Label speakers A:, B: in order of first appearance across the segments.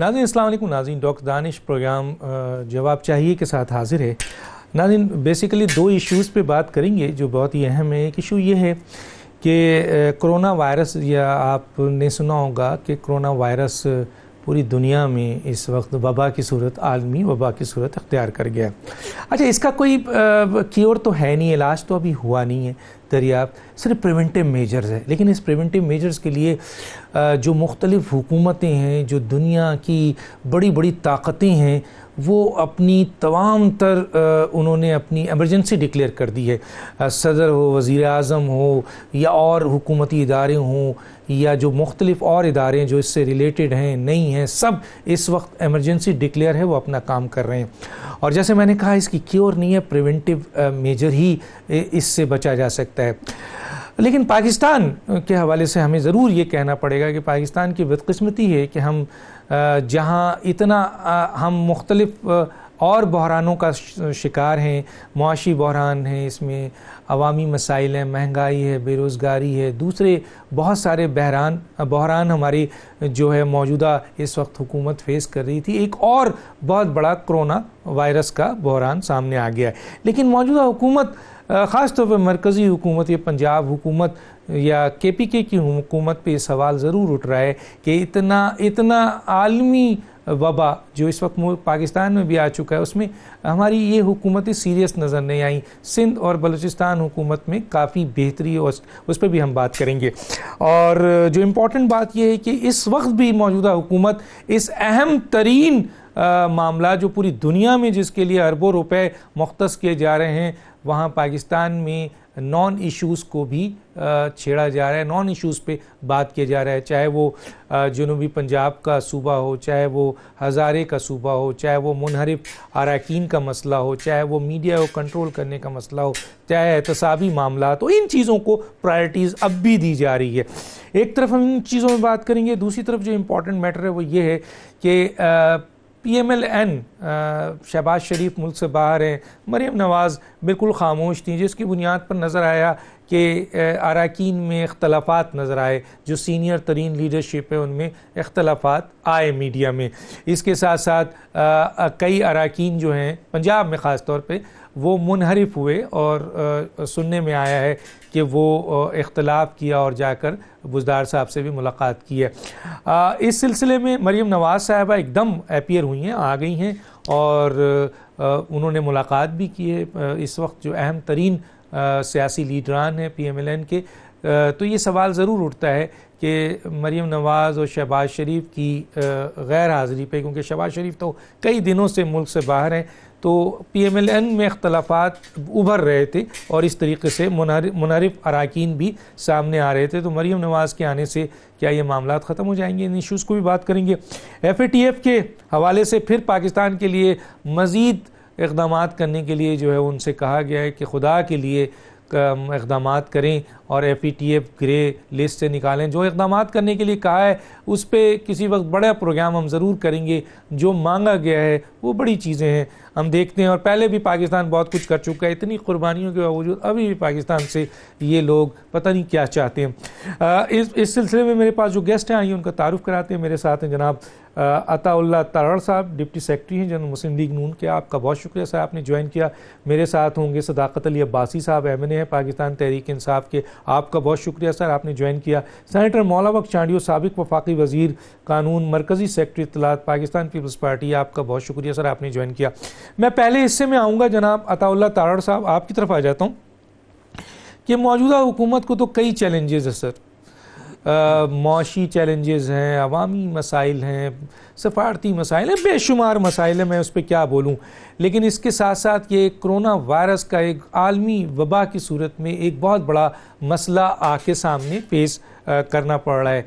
A: ناظرین السلام علیکم. ناظرین ڈاکٹر دانش پروگرام جواب چاہیے کے ساتھ حاضر ہے. ناظرین بیسیکلی دو ایشوز پہ بات کریں گے جو بہت ہی اہم ہے. ایک ایشو یہ ہے کہ کرونا وائرس، یا آپ نے سنا ہوگا کہ کرونا وائرس پوری دنیا میں اس وقت وبا کی صورت، عالمی وبا کی صورت اختیار کر گیا. اچھا، اس کا کوئی کیور تو ہے نہیں، علاج تو ابھی ہوا نہیں ہے دریافت، صرف پریونٹیو میجرز ہے. لیکن اس پریونٹیو میجرز کے لیے جو مختلف حکومتیں ہیں، جو دنیا کی بڑی بڑی طاقتیں ہیں، وہ اپنی تمام تر انہوں نے اپنی ایمرجنسی ڈکلیئر کر دی ہے. صدر ہو، وزیر اعظم ہو، یا اور حکومتی ادارے ہوں، یا جو مختلف اور ادارے ہیں جو اس سے ریلیٹڈ ہیں نہیں ہیں، سب اس وقت ایمرجنسی ڈکلیئر ہے، وہ اپنا کام کر رہے ہیں. اور جیسے میں نے کہا، اس کی کیور نہیں ہے، پریونٹیو میجر ہی اس سے بچا جا سکتا ہے. لیکن پاکستان کے حوالے سے ہمیں ضرور یہ کہنا پڑے گا کہ پاکستان کی بدقسمتی ہے کہ ہم جہاں اتنا ہم مختلف اور بحرانوں کا شکار ہیں، معاشی بحران ہیں، اس میں عوامی مسائل ہیں، مہنگائی ہے، بے روزگاری ہے، دوسرے بہت سارے بحران ہماری جو ہے موجودہ اس وقت حکومت فیس کر رہی تھی. ایک اور بہت بڑا کرونا وائرس کا بحران سامنے آ گیا ہے. لیکن موجودہ حکومت، خاص طور پر مرکزی حکومت یا پنجاب حکومت یا کے پی کے کی حکومت پہ یہ سوال ضرور اٹھ رہا ہے کہ اتنا عالمی وبا جو اس وقت پاکستان میں بھی آ چکا ہے، اس میں ہماری یہ حکومتیں سیریس نظر نہیں آئیں. سندھ اور بلوچستان حکومت میں کافی بہتری، اس پہ بھی ہم بات کریں گے. اور جو امپورٹنٹ بات یہ ہے کہ اس وقت بھی موجودہ حکومت اس اہم ترین معاملہ جو پوری دنیا میں جس کے لیے اربوں روپے مختص کیے جا رہے ہیں، وہاں پاکستان میں نان ایشوز کو بھی چھیڑا جا رہا ہے، نان ایشوز پہ بات کیا جا رہا ہے. چاہے وہ جنوبی پنجاب کا صوبہ ہو، چاہے وہ ہزارے کا صوبہ ہو، چاہے وہ منحرف اراکین کا مسئلہ ہو، چاہے وہ میڈیا کو کنٹرول کرنے کا مسئلہ ہو، چاہے احتسابی معاملات ہو، ان چیزوں کو پرائرٹیز اب بھی دی جا رہی ہے. ایک طرف ہم ان چیزوں میں بات کریں گے، دوسری طرف جو امپورٹنٹ میٹر ہے وہ یہ ہے کہ P M L N Shahbaz Sharif ملک سے باہر ہیں، مریم نواز بالکل خاموش تھیں، جس کی بنیاد پر نظر آیا کہ اراکین میں اختلافات نظر آئے، جو سینئر ترین لیڈرشپ ہے ان میں اختلافات آئے میڈیا میں. اس کے ساتھ ساتھ کئی اراکین جو ہیں پنجاب میں خاص طور پہ وہ منحرف ہوئے، اور سننے میں آیا ہے کہ وہ اختلاف کیا اور جا کر بزدار صاحب سے بھی ملاقات کی ہے. اس سلسلے میں مریم نواز صاحبہ ایک دم اپیئر ہوئی ہیں، آ گئی ہیں، اور انہوں نے ملاقات بھی کی ہے اس وقت جو اہم ترین سیاسی لیڈران ہیں پی ایم ایل این کے. تو یہ سوال ضرور اٹھتا ہے کہ مریم نواز اور شہباز شریف کی غیر حاضری پہ، کیونکہ شہباز شریف تو کئی دنوں سے ملک سے باہر ہیں، تو پی ایم ایل این میں اختلافات ابھر رہے تھے اور اس طریقے سے منحرف اراکین بھی سامنے آ رہے تھے. تو مریم نواز کے آنے سے کیا یہ معاملات ختم ہو جائیں گے؟ ان ایشوز کو بھی بات کریں گے. ایف اے ٹی ایف کے حوالے سے پھر پاکستان کے لیے مزید اقدامات کرنے کے لیے جو ہے ان سے کہا گیا ہے کہ خدا کے لیے اقدامات کریں اور F A T F grey list سے نکالیں. جو اقدامات کرنے کے لیے کہا ہے اس پہ کسی وقت بڑا پروگرام ہم ضرور کریں گے. جو مانگا گیا ہے وہ بڑی چیزیں ہیں، ہم دیکھتے ہیں، اور پہلے بھی پاکستان بہت کچھ کر چکا ہے. اتنی قربانیوں کے باوجود ابھی بھی پاکستان سے یہ لوگ پتہ نہیں کیا چاہتے ہیں. اس سلسلے میں میرے پاس جو گیسٹ ہیں آئیے ان کا تعارف کراتے ہیں. میرے ساتھ ہیں جناب عطا اللہ تارڑ صاحب، ڈپٹی سیکرٹری ہیں جنرل مسلم لیگ نون کے. آپ کا بہت شکریہ سر، آپ نے جوائن کیا. میرے ساتھ ہوں گے صداقت علی عباسی صاحب، ایم این اے ہیں پاکستان تحریک انصاف کے. آپ کا بہت شکریہ سر، آپ نے جوائن کیا. سینیٹر مولا بخش چانڈیو، سابق وفاقی وزیر قانون، مرکزی سیکرٹری اطلاعات پاکستان پیپلز پارٹی. آپ کا بہت شکریہ سر، آپ نے جوائن کیا. میں پہلے حصے میں آؤں گا جناب عطا اللہ تارڑ صاحب، آپ کی طرف آ جاتا ہوں کہ موجودہ حکومت کو تو کئی چیلنجز ہیں سر، معاشی چیلنجز ہیں، عوامی مسائل ہیں، سفارتی مسائل ہیں، بے شمار مسائل ہیں، میں اس پہ کیا بولوں. لیکن اس کے ساتھ ساتھ یہ کرونا وائرس کا ایک عالمی وبا کی صورت میں ایک بہت بڑا مسئلہ آ کے سامنے فیس کرنا پڑ رہا ہے.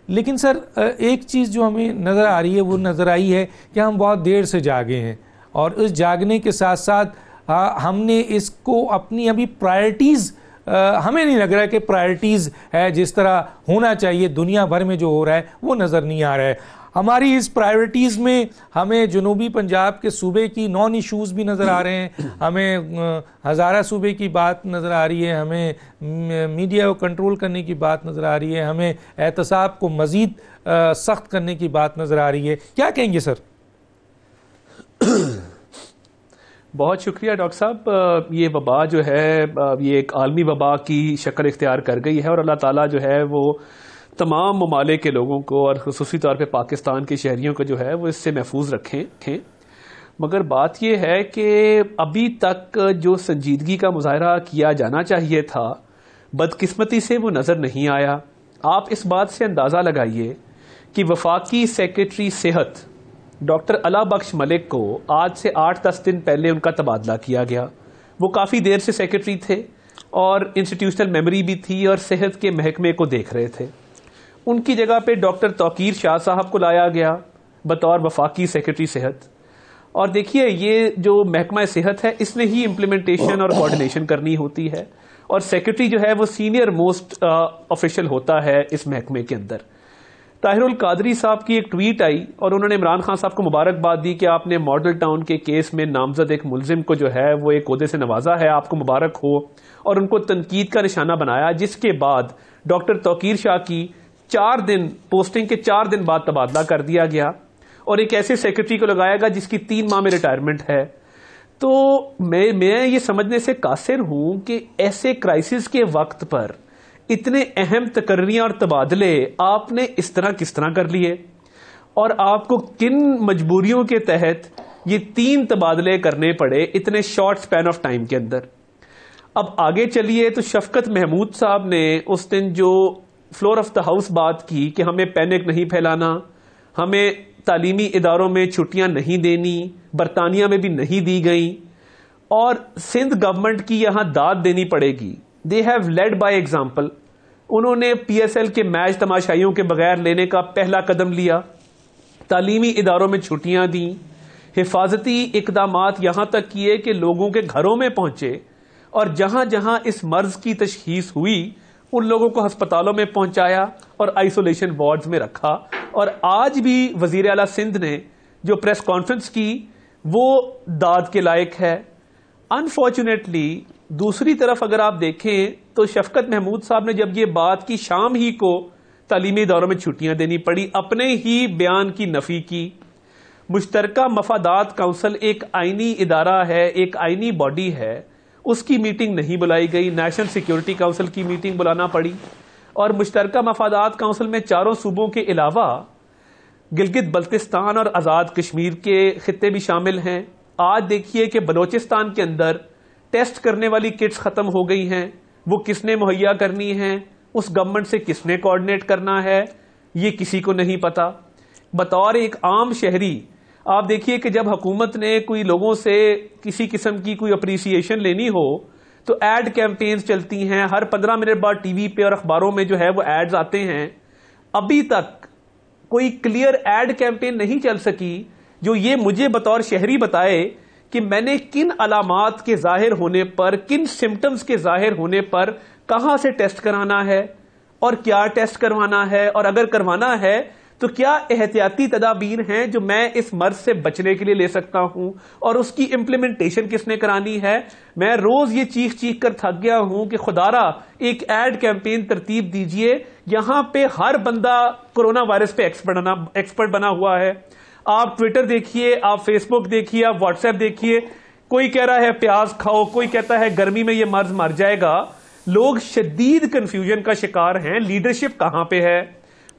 A: لیکن سر ایک چیز جو ہمیں نظر آ رہی ہے وہ نظر آئی ہے کہ ہم بہت دیر سے جاگے ہیں، اور اس جاگنے کے ساتھ ساتھ ہم نے اس کو اپنی ابھی پرائرٹیز، ہمیں نہیں لگ رہا ہے کہ پرائرٹیز ہے جس طرح ہونا چاہیے دنیا بھر میں جو ہو رہا ہے وہ نظر نہیں آ رہا ہے. ہماری اس پرائیورٹیز میں ہمیں جنوبی پنجاب کے صوبے کی نان ایشوز بھی نظر آ رہے ہیں، ہمیں ہزارہ صوبے کی بات نظر آ رہی ہے، ہمیں میڈیا کو کنٹرول کرنے کی بات نظر آ رہی ہے، ہمیں احتساب کو مزید سخت کرنے کی بات نظر آ رہی ہے. کیا کہیں گے سر؟
B: بہت شکریہ ڈاکٹر صاحب. یہ وبا جو ہے یہ ایک عالمی وبا کی شکل اختیار کر گئی ہے، اور اللہ تعالیٰ جو ہے وہ تمام ممالک کے لوگوں کو اور خصوصی طور پہ پاکستان کے شہریوں کو جو ہے وہ اس سے محفوظ رکھیں. مگر بات یہ ہے کہ ابھی تک جو سنجیدگی کا مظاہرہ کیا جانا چاہیے تھا بدقسمتی سے وہ نظر نہیں آیا. آپ اس بات سے اندازہ لگائیے کہ وفاقی سیکرٹری صحت ڈاکٹر علا بخش ملک کو آج سے 8-10 دن پہلے ان کا تبادلہ کیا گیا. وہ کافی دیر سے سیکرٹری تھے اور انسٹیٹیوشنل میموری بھی تھی اور صحت کے محکمے کو دیکھ رہے تھے. ان کی جگہ پہ ڈاکٹر توقیر شاہ صاحب کو لایا گیا بطور وفاقی سیکرٹری صحت. اور دیکھیے یہ جو محکمہ صحت ہے اس نے ہی امپلیمنٹیشن اور کوارڈینیشن کرنی ہوتی ہے، اور سیکرٹری جو ہے وہ سینئر موسٹ آفیشل ہوتا ہے اس محکمے کے اندر. طاہر القادری صاحب کی ایک ٹویٹ آئی اور انہوں نے عمران خان صاحب کو مبارکباد دی کہ آپ نے ماڈل ٹاؤن کے کیس میں نامزد ایک ملزم کو جو ہے وہ ایک عہدے سے نوازا ہے، آپ کو مبارک ہو، اور ان کو تنقید کا نشانہ بنایا. جس کے بعد ڈاکٹر توقیر شاہ کی 4 دن پوسٹنگ کے 4 دن بعد تبادلہ کر دیا گیا، اور ایک ایسے سیکرٹری کو لگایا گیا جس کی 3 ماہ میں ریٹائرمنٹ ہے. تو میں یہ سمجھنے سے قاصر ہوں کہ ایسے کرائسس کے وقت پر اتنے اہم تقرریاں اور تبادلے آپ نے اس طرح کس طرح کر لیے، اور آپ کو کن مجبوریوں کے تحت یہ 3 تبادلے کرنے پڑے اتنے شارٹ سپین آف ٹائم کے اندر. اب آگے چلیے تو شفقت محمود صاحب نے اس دن جو فلور آف دا ہاؤس بات کی کہ ہمیں پینک نہیں پھیلانا، ہمیں تعلیمی اداروں میں چھٹیاں نہیں دینی، برطانیہ میں بھی نہیں دی گئیں، اور سندھ گورنمنٹ کی یہاں داد دینی پڑے گی. They have led by example. انہوں نے پی ایس ایل کے میچ تماشائیوں کے بغیر لینے کا پہلا قدم لیا، تعلیمی اداروں میں چھٹیاں دیں، حفاظتی اقدامات یہاں تک کیے کہ لوگوں کے گھروں میں پہنچے، اور جہاں جہاں اس مرض کی تشخیص ہوئی ان لوگوں کو ہسپتالوں میں پہنچایا اور آئسولیشن وارڈز میں رکھا. اور آج بھی وزیر اعلیٰ سندھ نے جو پریس کانفرنس کی وہ داد کے لائق ہے. انفارچونیٹلی دوسری طرف اگر آپ دیکھیں تو شفقت محمود صاحب نے جب یہ بات کی شام ہی کو تعلیمی اداروں میں چھٹیاں دینی پڑی، اپنے ہی بیان کی نفی کی. مشترکہ مفادات کونسل ایک آئینی ادارہ ہے، ایک آئینی باڈی ہے، اس کی میٹنگ نہیں بلائی گئی. نیشنل سیکیورٹی کونسل کی میٹنگ بلانا پڑی، اور مشترکہ مفادات کونسل میں 4 صوبوں کے علاوہ گلگت بلتستان اور آزاد کشمیر کے خطے بھی شامل ہیں. آج دیکھیے کہ بلوچستان کے اندر ٹیسٹ کرنے والی کٹس ختم ہو گئی ہیں، وہ کس نے مہیا کرنی ہیں، اس گورنمنٹ سے کس نے کوارڈینیٹ کرنا ہے، یہ کسی کو نہیں پتا. بطور ایک عام شہری آپ دیکھیے کہ جب حکومت نے کوئی لوگوں سے کسی قسم کی کوئی اپریسیشن لینی ہو تو ایڈ کیمپینز چلتی ہیں، ہر 15 منٹ بعد ٹی وی پہ اور اخباروں میں جو ہے وہ ایڈز آتے ہیں. ابھی تک کوئی کلیئر ایڈ کیمپین نہیں چل سکی جو یہ مجھے بطور شہری بتائے کہ میں نے کن علامات کے ظاہر ہونے پر، کن سمٹمز کے ظاہر ہونے پر کہاں سے ٹیسٹ کرانا ہے اور کیا ٹیسٹ کروانا ہے، اور اگر کروانا ہے تو کیا احتیاطی تدابیر ہیں جو میں اس مرض سے بچنے کے لیے لے سکتا ہوں، اور اس کی امپلیمنٹیشن کس نے کرانی ہے. میں روز یہ چیخ کر تھک گیا ہوں کہ خدارا ایک ایڈ کیمپین ترتیب دیجئے. یہاں پہ ہر بندہ کرونا وائرس پہ ایکسپرٹ بنا ہوا ہے. آپ ٹویٹر دیکھیے، آپ فیس بک دیکھیے، آپ واٹس ایپ دیکھیے، کوئی کہہ رہا ہے پیاز کھاؤ، کوئی کہتا ہے گرمی میں یہ مرض مر جائے گا. لوگ شدید کنفیوژن کا شکار ہیں. لیڈرشپ کہاں پہ ہے؟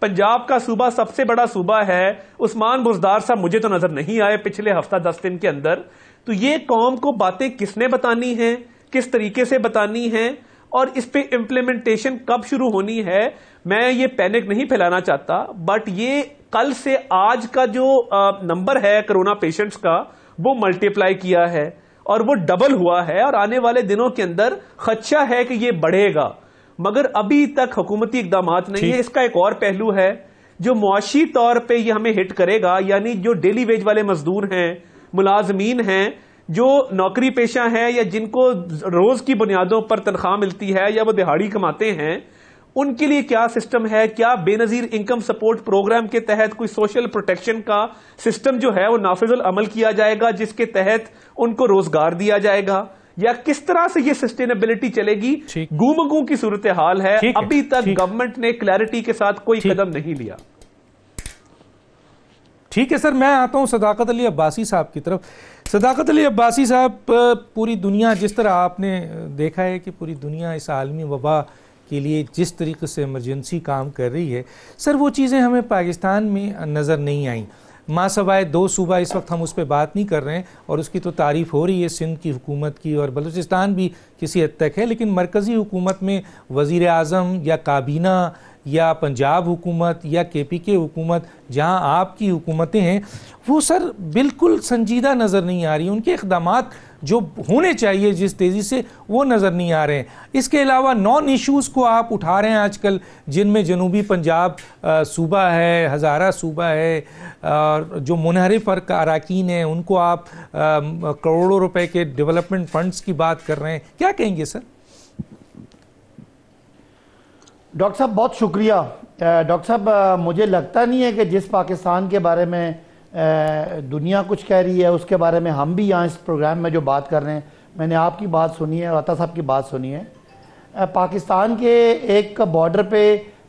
B: پنجاب کا صوبہ سب سے بڑا صوبہ ہے، عثمان بزدار صاحب مجھے تو نظر نہیں آئے پچھلے ہفتہ 10 دن کے اندر. تو یہ قوم کو باتیں کس نے بتانی ہیں، کس طریقے سے بتانی ہیں، اور اس پہ امپلیمنٹیشن کب شروع ہونی ہے. میں یہ پینک نہیں پھیلانا چاہتا، بٹ یہ کل سے آج کا جو نمبر ہے کرونا پیشنٹس کا وہ ملٹیپلائی کیا ہے اور وہ ڈبل ہوا ہے، اور آنے والے دنوں کے اندر خدشہ ہے کہ یہ بڑھے گا. مگر ابھی تک حکومتی اقدامات نہیں ہے. اس کا ایک اور پہلو ہے جو معاشی طور پہ یہ ہمیں ہٹ کرے گا، یعنی جو ڈیلی ویج والے مزدور ہیں، ملازمین ہیں، جو نوکری پیشہ ہیں یا جن کو روز کی بنیادوں پر تنخواہ ملتی ہے یا وہ دہاڑی کماتے ہیں، ان کے لیے کیا سسٹم ہے؟ کیا بے نظیر انکم سپورٹ پروگرام کے تحت کوئی سوشل پروٹیکشن کا سسٹم جو ہے وہ نافذ العمل کیا جائے گا جس کے تحت ان کو روزگار دیا جائے گا؟ یا کس طرح سے یہ سسٹینیبلٹی چلے گی؟ گو کی صورتحال ہے، ابھی تک گورنمنٹ نے کلیئرٹی کے ساتھ کوئی قدم نہیں لیا۔
A: ٹھیک ہے سر، میں آتا ہوں صداقت علی عباسی صاحب کی طرف۔ صداقت علی عباسی صاحب، پوری دنیا جس طرح آپ نے دیکھا ہے کہ پوری دنیا اس عالمی وبا کے لیے جس طریقے سے ایمرجنسی کام کر رہی ہے، سر وہ چیزیں ہمیں پاکستان میں نظر نہیں آئیں، ماں سوائے 2 صوبہ اس وقت ہم اس پہ بات نہیں کر رہے ہیں، اور اس کی تو تعریف ہو رہی ہے سندھ کی حکومت کی، اور بلوچستان بھی کسی حد تک ہے، لیکن مرکزی حکومت میں وزیر اعظم یا کابینہ یا پنجاب حکومت یا KPK حکومت جہاں آپ کی حکومتیں ہیں، وہ سر بالکل سنجیدہ نظر نہیں آ رہی، ان کے اقدامات جو ہونے چاہیے جس تیزی سے وہ نظر نہیں آ رہے ہیں۔ اس کے علاوہ نان ایشوز کو آپ اٹھا رہے ہیں آج کل، جن میں جنوبی پنجاب صوبہ ہے، ہزارہ صوبہ ہے، اور جو منحرف اراکین ہیں ان کو آپ کروڑوں روپے کے ڈیولپمنٹ فنڈز کی بات کر رہے ہیں، کیا کہیں گے سر؟
C: ڈاکٹر صاحب بہت شکریہ۔ ڈاکٹر صاحب مجھے لگتا نہیں ہے کہ جس پاکستان کے بارے میں دنیا کچھ کہہ رہی ہے اس کے بارے میں ہم بھی یہاں اس پروگرام میں جو بات کر رہے ہیں، میں نے آپ کی بات سنی ہے اور عطا صاحب کی بات سنی ہے۔ پاکستان کے ایک بارڈر پہ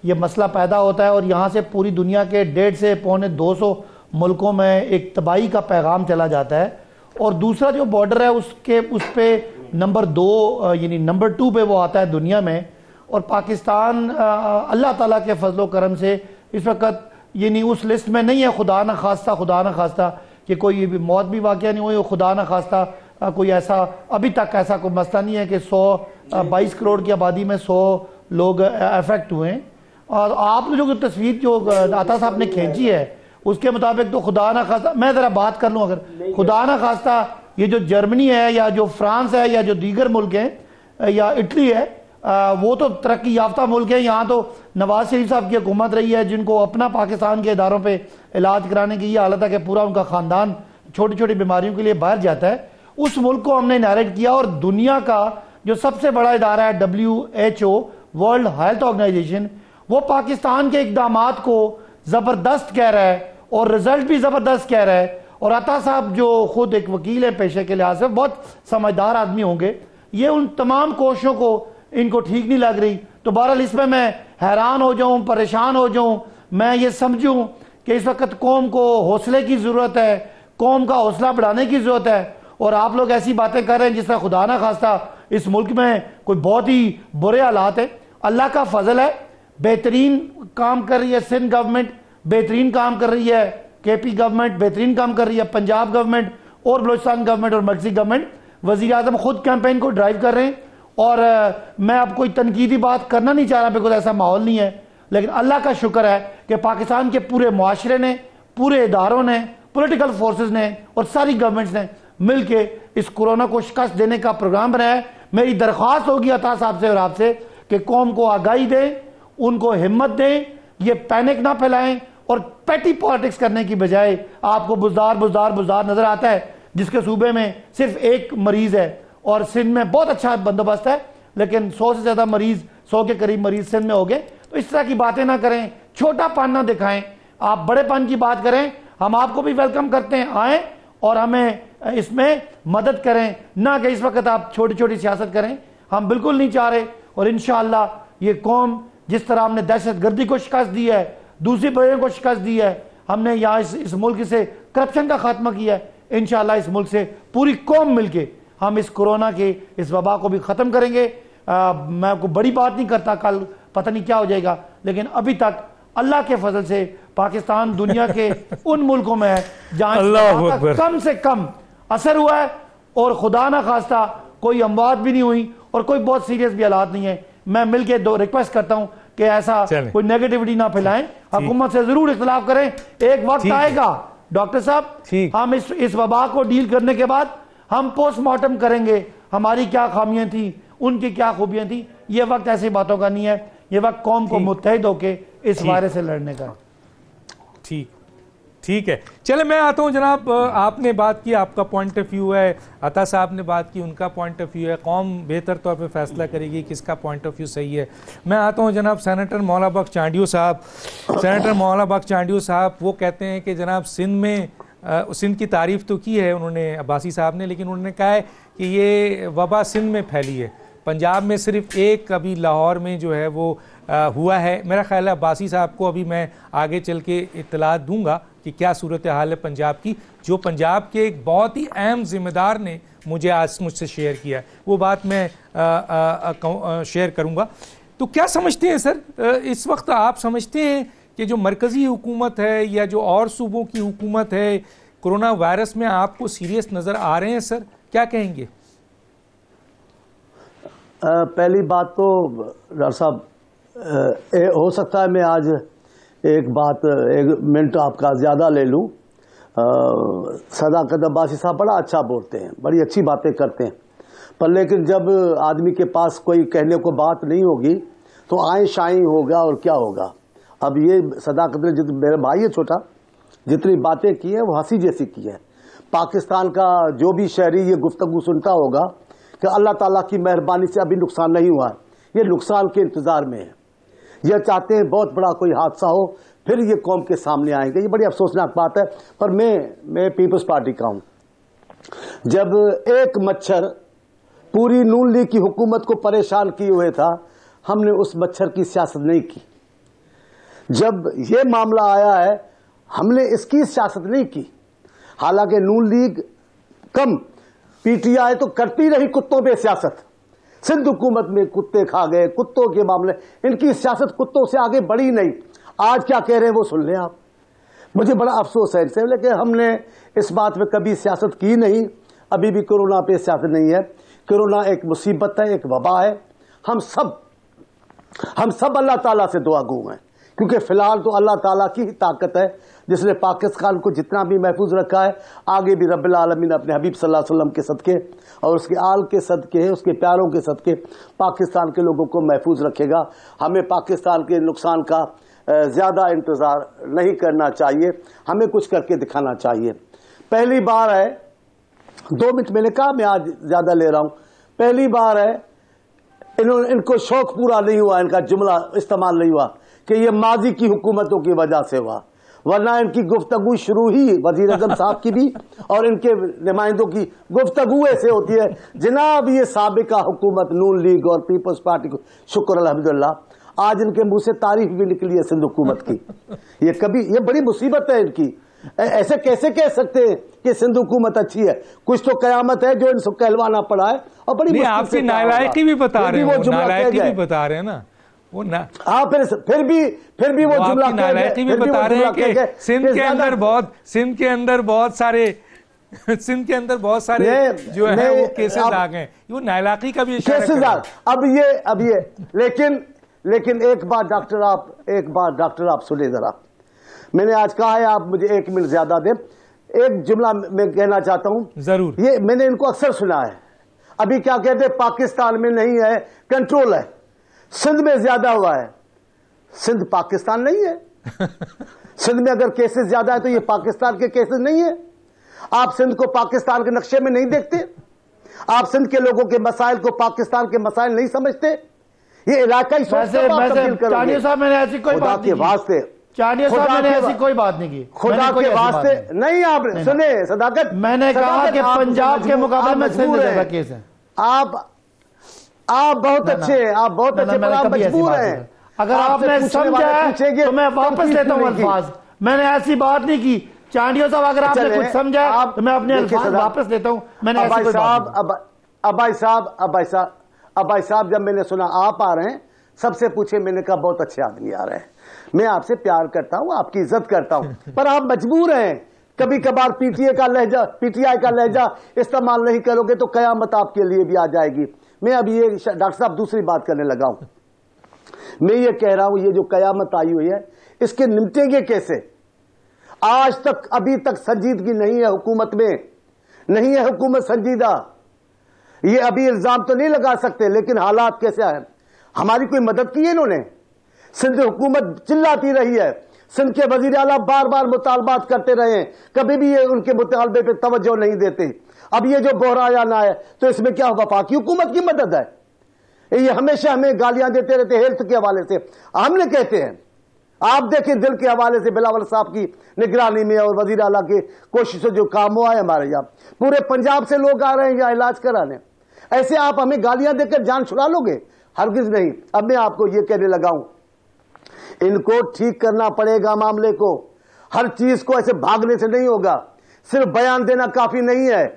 C: یہ مسئلہ پیدا ہوتا ہے اور یہاں سے پوری دنیا کے 150 سے 250 ملکوں میں ایک تباہی کا پیغام چلا جاتا ہے، اور دوسرا جو بارڈر ہے اس پہ نمبر 2 یعنی نمبر 2 پہ وہ آتا ہے دنیا میں، اور پاکستان اللہ تعالیٰ کے فضل و کرم سے اس وقت یعنی اس لسٹ میں نہیں ہے، خدا نہ خواستہ کہ کوئی موت بھی واقعہ نہیں ہوئی، خدا نہ خواستہ کوئی ایسا ابھی تک ایسا کوئی مسئلہ نہیں ہے کہ 122 کروڑ کی آبادی میں 100 لوگ افیکٹ ہوئے ہیں۔ اور آپ نے جو تصویر جو عطا صاحب نے کھینچی ہے اس کے مطابق تو خدا نہ خواستہ، میں ذرا بات کر لوں، اگر خدا نہ خواستہ یہ جو جرمنی ہے یا جو فرانس ہے یا جو دیگر ملک ہیں یا اٹلی ہے، وہ تو ترقی یافتہ ملک ہیں، یہاں تو نواز شریف صاحب کی حکومت رہی ہے جن کو اپنا پاکستان کے اداروں پہ علاج کرانے کی یہ حالت ہے کہ پورا ان کا خاندان چھوٹی چھوٹی بیماریوں کے لیے باہر جاتا ہے۔ اس ملک کو ہم نے انہیرٹ کیا، اور دنیا کا جو سب سے بڑا ادارہ ہے WHO ورلڈ ہیلتھ آرگنائزیشن، وہ پاکستان کے اقدامات کو زبردست کہہ رہا ہے اور رزلٹ بھی زبردست کہہ رہا ہے۔ اور عطا صاحب جو خود ایک وکیل ہے پیشے کے لحاظ سے، بہت سمجھدار آدمی ہوں گے، یہ ان تمام کوششوں کو ان کو ٹھیک نہیں لگ رہی۔ تو بہرحال اس میں حیران ہو جاؤں، پریشان ہو جاؤں، میں یہ سمجھوں کہ اس وقت قوم کو حوصلے کی ضرورت ہے، قوم کا حوصلہ بڑھانے کی ضرورت ہے، اور آپ لوگ ایسی باتیں کر رہے ہیں جس طرح خدا نہ خواستہ اس ملک میں کوئی بہت ہی برے حالات ہیں۔ اللہ کا فضل ہے، بہترین کام کر رہی ہے سندھ گورنمنٹ، بہترین کام کر رہی ہے KP گورنمنٹ، بہترین کام کر رہی ہے پنجاب گورنمنٹ اور بلوچستان گورنمنٹ اور مرکزی گورنمنٹ۔ وزیر اعظم خود کیمپین کو ڈرائیو کر رہے ہیں، اور میں اب کوئی تنقیدی بات کرنا نہیں چاہ رہا because ایسا ماحول نہیں ہے، لیکن اللہ کا شکر ہے کہ پاکستان کے پورے معاشرے نے، پورے اداروں نے، پولیٹیکل فورسز نے اور ساری گورنمنٹس نے مل کے اس کورونا کو شکست دینے کا پروگرام بنایا ہے۔ میری درخواست ہوگی عطا صاحب سے اور آپ سے کہ قوم کو آگاہی دیں، ان کو ہمت دیں، یہ پینک نہ پھیلائیں، اور پیٹی پالیٹکس کرنے کی بجائے آپ کو بزدار نظر آتا ہے جس کے صوبے میں صرف 1 مریض ہے، اور سندھ میں بہت اچھا بندوبست ہے، لیکن 100 سے زیادہ مریض، 100 کے قریب مریض سندھ میں ہو گئے۔ تو اس طرح کی باتیں نہ کریں، چھوٹا پان نہ دکھائیں، آپ بڑے پان کی بات کریں۔ ہم آپ کو بھی ویلکم کرتے ہیں، آئیں اور ہمیں اس میں مدد کریں، نہ کہ اس وقت آپ چھوٹی چھوٹی سیاست کریں، ہم بالکل نہیں چاہ رہے۔ اور انشاءاللہ یہ قوم جس طرح ہم نے دہشت گردی کو شکست دی ہے، دوسری بڑیوں کو شکست دی ہے، ہم نے یہاں اس ملک سے کرپشن کا خاتمہ کیا ہے، انشاءاللہ اس ملک سے پوری قوم مل کے ہم اس کورونا کے اس وبا کو بھی ختم کریں گے۔ میں کو بڑی بات نہیں کرتا، کل پتہ نہیں کیا ہو جائے گا، لیکن ابھی تک اللہ کے فضل سے پاکستان دنیا کے ان ملکوں میں ہے جہاں کم سے کم اثر ہوا ہے، اور خدا نہ خواستہ کوئی اموات بھی نہیں ہوئی اور کوئی بہت سیریس بھی حالات نہیں ہیں۔ میں مل کے ریکویسٹ کرتا ہوں کہ ایسا کوئی نیگیٹیوٹی نہ پھیلائیں، حکومت سے ضرور اختلاف کریں۔ ایک وقت آئے گا ڈاکٹر صاحب، ہم اس وبا کو ڈیل کرنے کے بعد ہم پوسٹ مارٹم کریں گے، ہماری کیا خامیاں تھیں، ان کی کیا خوبیاں تھیں۔ یہ وقت ایسی باتوں کا نہیں ہے، یہ وقت قوم کو متحد ہو کے اس وائرس سے لڑنے کا۔
A: ٹھیک ٹھیک ہے، چلے میں آتا ہوں جناب. آپ نے بات کی، آپ کا پوائنٹ آف ویو ہے، عطا صاحب نے بات کی، ان کا پوائنٹ آف ویو ہے. قوم بہتر طور پہ فیصلہ کرے گی کس کا پوائنٹ آف ویو صحیح ہے. میں آتا ہوں جناب سینیٹر مولا بخش چانڈیو صاحب. سینیٹر مولا بخش چانڈیو صاحب وہ کہتے ہیں کہ جناب سندھ میں سندھ کی تعریف تو کی ہے انہوں نے، عباسی صاحب نے، لیکن انہوں نے کہا ہے کہ یہ وبا سندھ میں پھیلی ہے، پنجاب میں صرف ایک ابھی لاہور میں جو ہے وہ ہوا ہے. میرا خیال ہے عباسی صاحب کو ابھی میں آگے چل کے اطلاعات دوں گا کہ کیا صورتحال ہے پنجاب کی، جو پنجاب کے ایک بہت ہی اہم ذمہ دار نے مجھے آج مجھ سے شیئر کیا ہے، وہ بات میں شیئر کروں گا. تو کیا سمجھتے ہیں سر، اس وقت آپ سمجھتے ہیں کہ جو مرکزی حکومت ہے یا جو اور صوبوں کی حکومت ہے کرونا وائرس میں آپ کو سیریس نظر آ رہے ہیں سر؟ کیا کہیں گے؟
D: پہلی بات تو ڈاکٹر صاحب ہو سکتا ہے میں آج ایک منٹ آپ کا زیادہ لے لوں. صداقت عباسی صاحب بڑا اچھا بولتے ہیں، بڑی اچھی باتیں کرتے ہیں، پر لیکن جب آدمی کے پاس کوئی کہنے کو بات نہیں ہوگی تو آئیں شائیں ہوگا اور کیا ہوگا. اب یہ صداقت نے میرے بھائی ہے چھوٹا، جتنی باتیں کی ہیں وہ ہنسی جیسی کی ہے. پاکستان کا جو بھی شہری یہ گفتگو سنتا ہوگا کہ اللہ تعالیٰ کی مہربانی سے ابھی نقصان نہیں ہوا ہے، یہ نقصان کے انتظار میں ہے. یہ چاہتے ہیں بہت بڑا کوئی حادثہ ہو پھر یہ قوم کے سامنے آئیں گے. یہ بڑی افسوسناک بات ہے. پر میں پیپلز پارٹی کا ہوں. جب ایک مچھر پوری نون لیگ کی حکومت کو پریشان کیے ہوئے تھا، ہم نے اس مچھر کی سیاست نہیں کی. جب یہ معاملہ آیا ہے ہم نے اس کی سیاست نہیں کی. حالانکہ نون league come P T I تو کرتی رہی کتوں پہ سیاست. سندھ حکومت میں کتے کھا گئے، کتوں کے معاملے، ان کی سیاست کتوں سے آگے بڑھی نہیں. آج کیا کہہ رہے ہیں وہ سن لیں آپ. مجھے بڑا افسوس ہے ان سے، لیکن ہم نے اس بات میں کبھی سیاست کی نہیں. ابھی بھی کورونا پہ سیاست نہیں ہے. کورونا ایک مصیبت ہے، ایک وبا ہے. ہم سب اللہ تعالیٰ سے دعا گو ہیں، کیونکہ فی الحال تو اللہ تعالیٰ کی ہی طاقت ہے جس نے پاکستان کو جتنا بھی محفوظ رکھا ہے، آگے بھی رب العالمین اپنے حبیب صلی اللہ علیہ وسلم کے صدقے اور اس کے آل کے صدقے، اس کے پیاروں کے صدقے پاکستان کے لوگوں کو محفوظ رکھے گا. ہمیں پاکستان کے نقصان کا زیادہ انتظار نہیں کرنا چاہیے، ہمیں کچھ کر کے دکھانا چاہیے. پہلی بار ہے، 2 منٹ میں نے کہا، میں آج زیادہ لے رہا ہوں. پہلی بار ہے ان کو شوق پورا نہیں ہوا، ان کا جملہ استعمال نہیں ہوا کہ یہ ماضی کی حکومتوں کی وجہ سے ہوا، ورنہ ان کی گفتگو شروع ہی وزیر اعظم صاحب کی بھی اور ان کے نمائندوں کی گفتگو ایسے ہوتی ہے جناب یہ سابقہ حکومت نون لیگ اور پیپلز پارٹی کو شکر الحمدللہ. آج ان کے منہ سے تعریف بھی نکلی ہے سندھ حکومت کی. یہ بڑی مصیبت ہے ان کی. ایسے کیسے کہہ سکتے ہیں کہ سندھ حکومت اچھی ہے؟ کچھ تو قیامت ہے جو ان سب کہلوانا پڑا ہے. اور بڑی
A: آپ کی نالائقی بھی بتا رہے ہیں، نالائقی بھی بتا رہے ہیں نا وہ.
D: ہاں پھر بھی وہ جملہ
A: نالائقی بھی بتا رہے ہیں کہ سندھ کے اندر بہت سارے جو ہے وہ کیسز آ گئے. وہ نالائقی کا بھی اشارہ.
D: اب یہ لیکن ایک بات ڈاکٹر آپ سنیں ذرا. میں نے آج کہا ہے آپ مجھے 1 منٹ زیادہ دیں. ایک جملہ میں کہنا چاہتا ہوں
A: ضرور.
D: یہ میں نے ان کو اکثر سنا ہے. ابھی کیا کہتے ہیں پاکستان میں نہیں ہے، کنٹرول ہے. سندھ میں زیادہ ہوا ہے. سندھ پاکستان نہیں ہے. سندھ میں اگر کیسز زیادہ ہے تو یہ پاکستان کے کیسز نہیں ہے. آپ سندھ کو پاکستان کے نقشے میں نہیں دیکھتے. آپ سندھ کے لوگوں کے مسائل کو پاکستان کے مسائل نہیں سمجھتے. یہ علاقائی سوچ
C: چانڈیو صاحب میں نے ایسی کوئی بات نہیں کی. چانڈیو صاحب میں نے ایسی کوئی بات نہیں کی.
D: خدا کے واسطے نہیں. آپ سنیں صداقت،
C: میں نے کہا کہ پنجاب کے مقابلے میں سندھ زیادہ کیس ہے.
D: آپ بہت اچھے ہیں، آپ بہت اچھے، پر آپ مجبور ہیں.
C: اگر آپ نے سمجھا ہے تو میں واپس لیتا ہوں الفاظ. میں نے ایسی بات نہیں کی. چانڈیو صاحب اگر آپ نے کچھ سمجھا تو میں اپنے الفاظ واپس لیتا ہوں. میں نے ایسی کوئی بات.
D: ابائی صاحب جب میں نے سنا آپ آ رہے ہیں سب سے پوچھے، میں نے کہا بہت اچھے آدمی آ رہے ہیں. میں آپ سے پیار کرتا ہوں، آپ کی عزت کرتا ہوں، پر آپ مجبور ہیں. کبھی کبھار پی ٹی آئی کا لہجہ استعمال نہیں کرو گے تو قیامت آپ کے لیے بھی آ جائے گی. میں اب یہ ڈاکٹر صاحب دوسری بات کرنے لگا ہوں. میں یہ کہہ رہا ہوں یہ جو قیامت آئی ہوئی ہے اس کے نمٹیں گے کیسے؟ آج تک ابھی تک سنجیدگی نہیں ہے حکومت میں، نہیں ہے حکومت سنجیدہ. یہ ابھی الزام تو نہیں لگا سکتے، لیکن حالات کیسے ہیں؟ ہماری کوئی مدد کی ہے انہوں نے؟ سندھ حکومت چلاتی رہی ہے. سندھ کے وزیر اعلیٰ بار بار مطالبات کرتے رہے ہیں، کبھی بھی یہ ان کے مطالبے پہ توجہ نہیں دیتے. اب یہ جو بحران آیا تو اس میں کیا وفاقی حکومت کی مدد ہے؟ یہ ہمیشہ ہمیں گالیاں دیتے رہتے ہیلتھ کے حوالے سے. ہم نے کہتے ہیں آپ دیکھیں دل کے حوالے سے بلاول صاحب کی نگرانی میں اور وزیر اعلیٰ کی کوششوں جو کام ہوا ہے ہمارے یہاں، پورے پنجاب سے لوگ آ رہے ہیں یہاں علاج کرانے. ایسے آپ ہمیں گالیاں دے کر جان چھڑا لو گے؟ ہرگز نہیں. اب میں آپ کو یہ کہنے لگا ہوں، ان کو ٹھیک کرنا پڑے گا معاملے کو. ہر چیز کو ایسے بھاگنے سے نہیں ہوگا، صرف بیان دینا کافی نہیں ہے.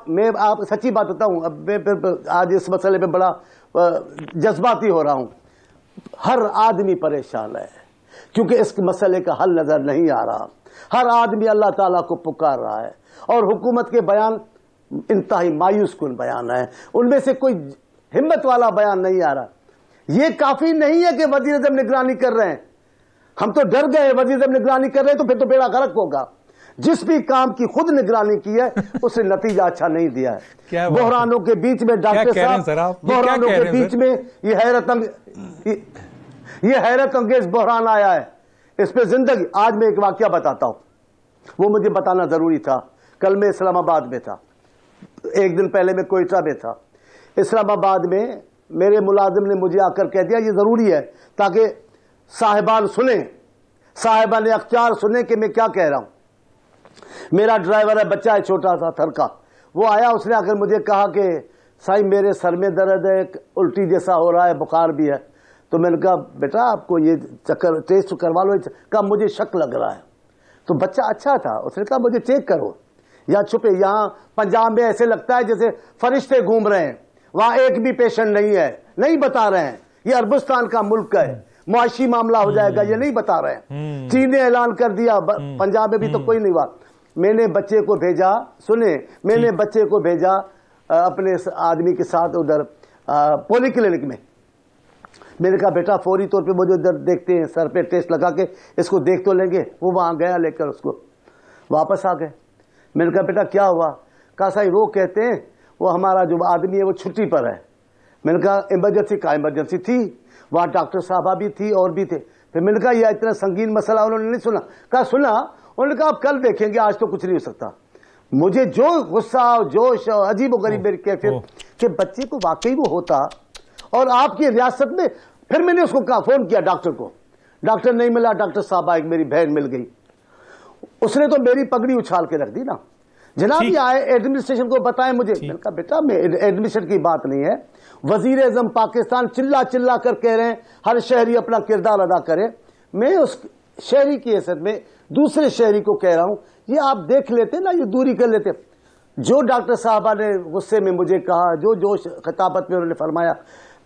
D: میں آپ سچی بات بتاؤں، اب میں آج اس مسئلے پہ بڑا جذباتی ہو رہا ہوں. ہر آدمی پریشان ہے کیونکہ اس مسئلے کا حل نظر نہیں آ رہا. ہر آدمی اللہ تعالیٰ کو پکار رہا ہے اور حکومت کے بیان انتہائی مایوس کن بیان ہے. ان میں سے کوئی ہمت والا بیان نہیں آ رہا. یہ کافی نہیں ہے کہ وزیر اعظم نگرانی کر رہے ہیں. ہم تو ڈر گئے وزیر اعظم نگرانی کر رہے ہیں تو پھر تو بیڑا غرق ہوگا. جس بھی کام کی خود نگرانی کی ہے اسے نتیجہ اچھا نہیں دیا ہے. بحرانوں کے بیچ میں ڈاکٹر صاحب، بحرانوں کے بیچ میں یہ حیرت انگیز بحران آیا ہے. اس پہ زندگی، آج میں ایک واقعہ بتاتا ہوں، وہ مجھے بتانا ضروری تھا. کل میں اسلام آباد میں تھا، ایک دن پہلے میں کوئٹہ میں تھا. اسلام آباد میں میرے ملازم نے مجھے آ کر کہہ دیا یہ ضروری ہے تاکہ صاحبان سنیں، صاحبان اختیار سنیں کہ میں کیا کہہ رہا ہوں. میرا ڈرائیور ہے، بچہ ہے چھوٹا سا تھرکا، وہ آیا، اس نے آ کر مجھے کہا کہ سائیں میرے سر میں درد ہے، الٹی جیسا ہو رہا ہے، بخار بھی ہے. تو میں نے کہا بیٹا آپ کو یہ چکر ٹیسٹ کروا لو. کہا مجھے شک لگ رہا ہے. تو بچہ اچھا تھا، اس نے کہا مجھے چیک کرو. یا چھپے، یہاں پنجاب میں ایسے لگتا ہے جیسے فرشتے گھوم رہے ہیں، وہاں ایک بھی پیشنٹ نہیں ہے، نہیں بتا رہے ہیں. یہ عربستان کا ملک ہے، معاشی معاملہ ہو جائے گا، یہ نہیں بتا رہے ہیں. چین نے اعلان کر دیا، پنجاب میں بھی تو کوئی نہیں ہوا. میں نے بچے کو بھیجا، سنیں، میں نے بچے کو بھیجا اپنے آدمی کے ساتھ ادھر پولی کلینک میں. میں نے کہا بیٹا فوری طور پہ مجھے ادھر دیکھتے ہیں، سر پہ ٹیسٹ لگا کے اس کو دیکھ تو لیں گے. وہ وہاں گیا لے کر اس کو واپس آ گئے. میں نے کہا بیٹا کیا ہوا؟ کہا صاحب وہ کہتے ہیں وہ ہمارا جو آدمی ہے وہ چھٹی پر ہے. میں نے کہا ایمرجنسی کا ایمرجنسی تھی، وہاں ڈاکٹر صاحبہ بھی تھی اور بھی تھے. پھر میں نے کہا یہ اتنا سنگین مسئلہ انہوں نے نہیں سنا. کہا سنا. انہوں نے کہا آپ کل دیکھیں گے، آج تو کچھ نہیں ہو سکتا. مجھے جو غصہ جوش عجیب و غریب میری کیفیت کہ بچے کو واقعی وہ ہوتا اور آپ کی ریاست میں. پھر میں نے اس کو کہا، فون کیا ڈاکٹر کو، ڈاکٹر نہیں ملا. ڈاکٹر صاحبہ ایک میری بہن مل گئی، اس نے تو میری پگڑی اچھال کے رکھ دی نا. جناب یہ آئے ایڈمنسٹریشن کو بتائیں مجھے. میں نے کہا بیٹا میں ایڈمنسٹریشن کی بات نہیں ہے، وزیر اعظم پاکستان چلا چلا کر کہہ رہے ہیں ہر شہری اپنا کردار ادا کرے. میں اس شہری کی حیثیت میں دوسرے شہری کو کہہ رہا ہوں یہ آپ دیکھ لیتے نا، یہ دوری کر لیتے. جو ڈاکٹر صاحبہ نے غصے میں مجھے کہا، جو جوش خطابت میں انہوں نے فرمایا،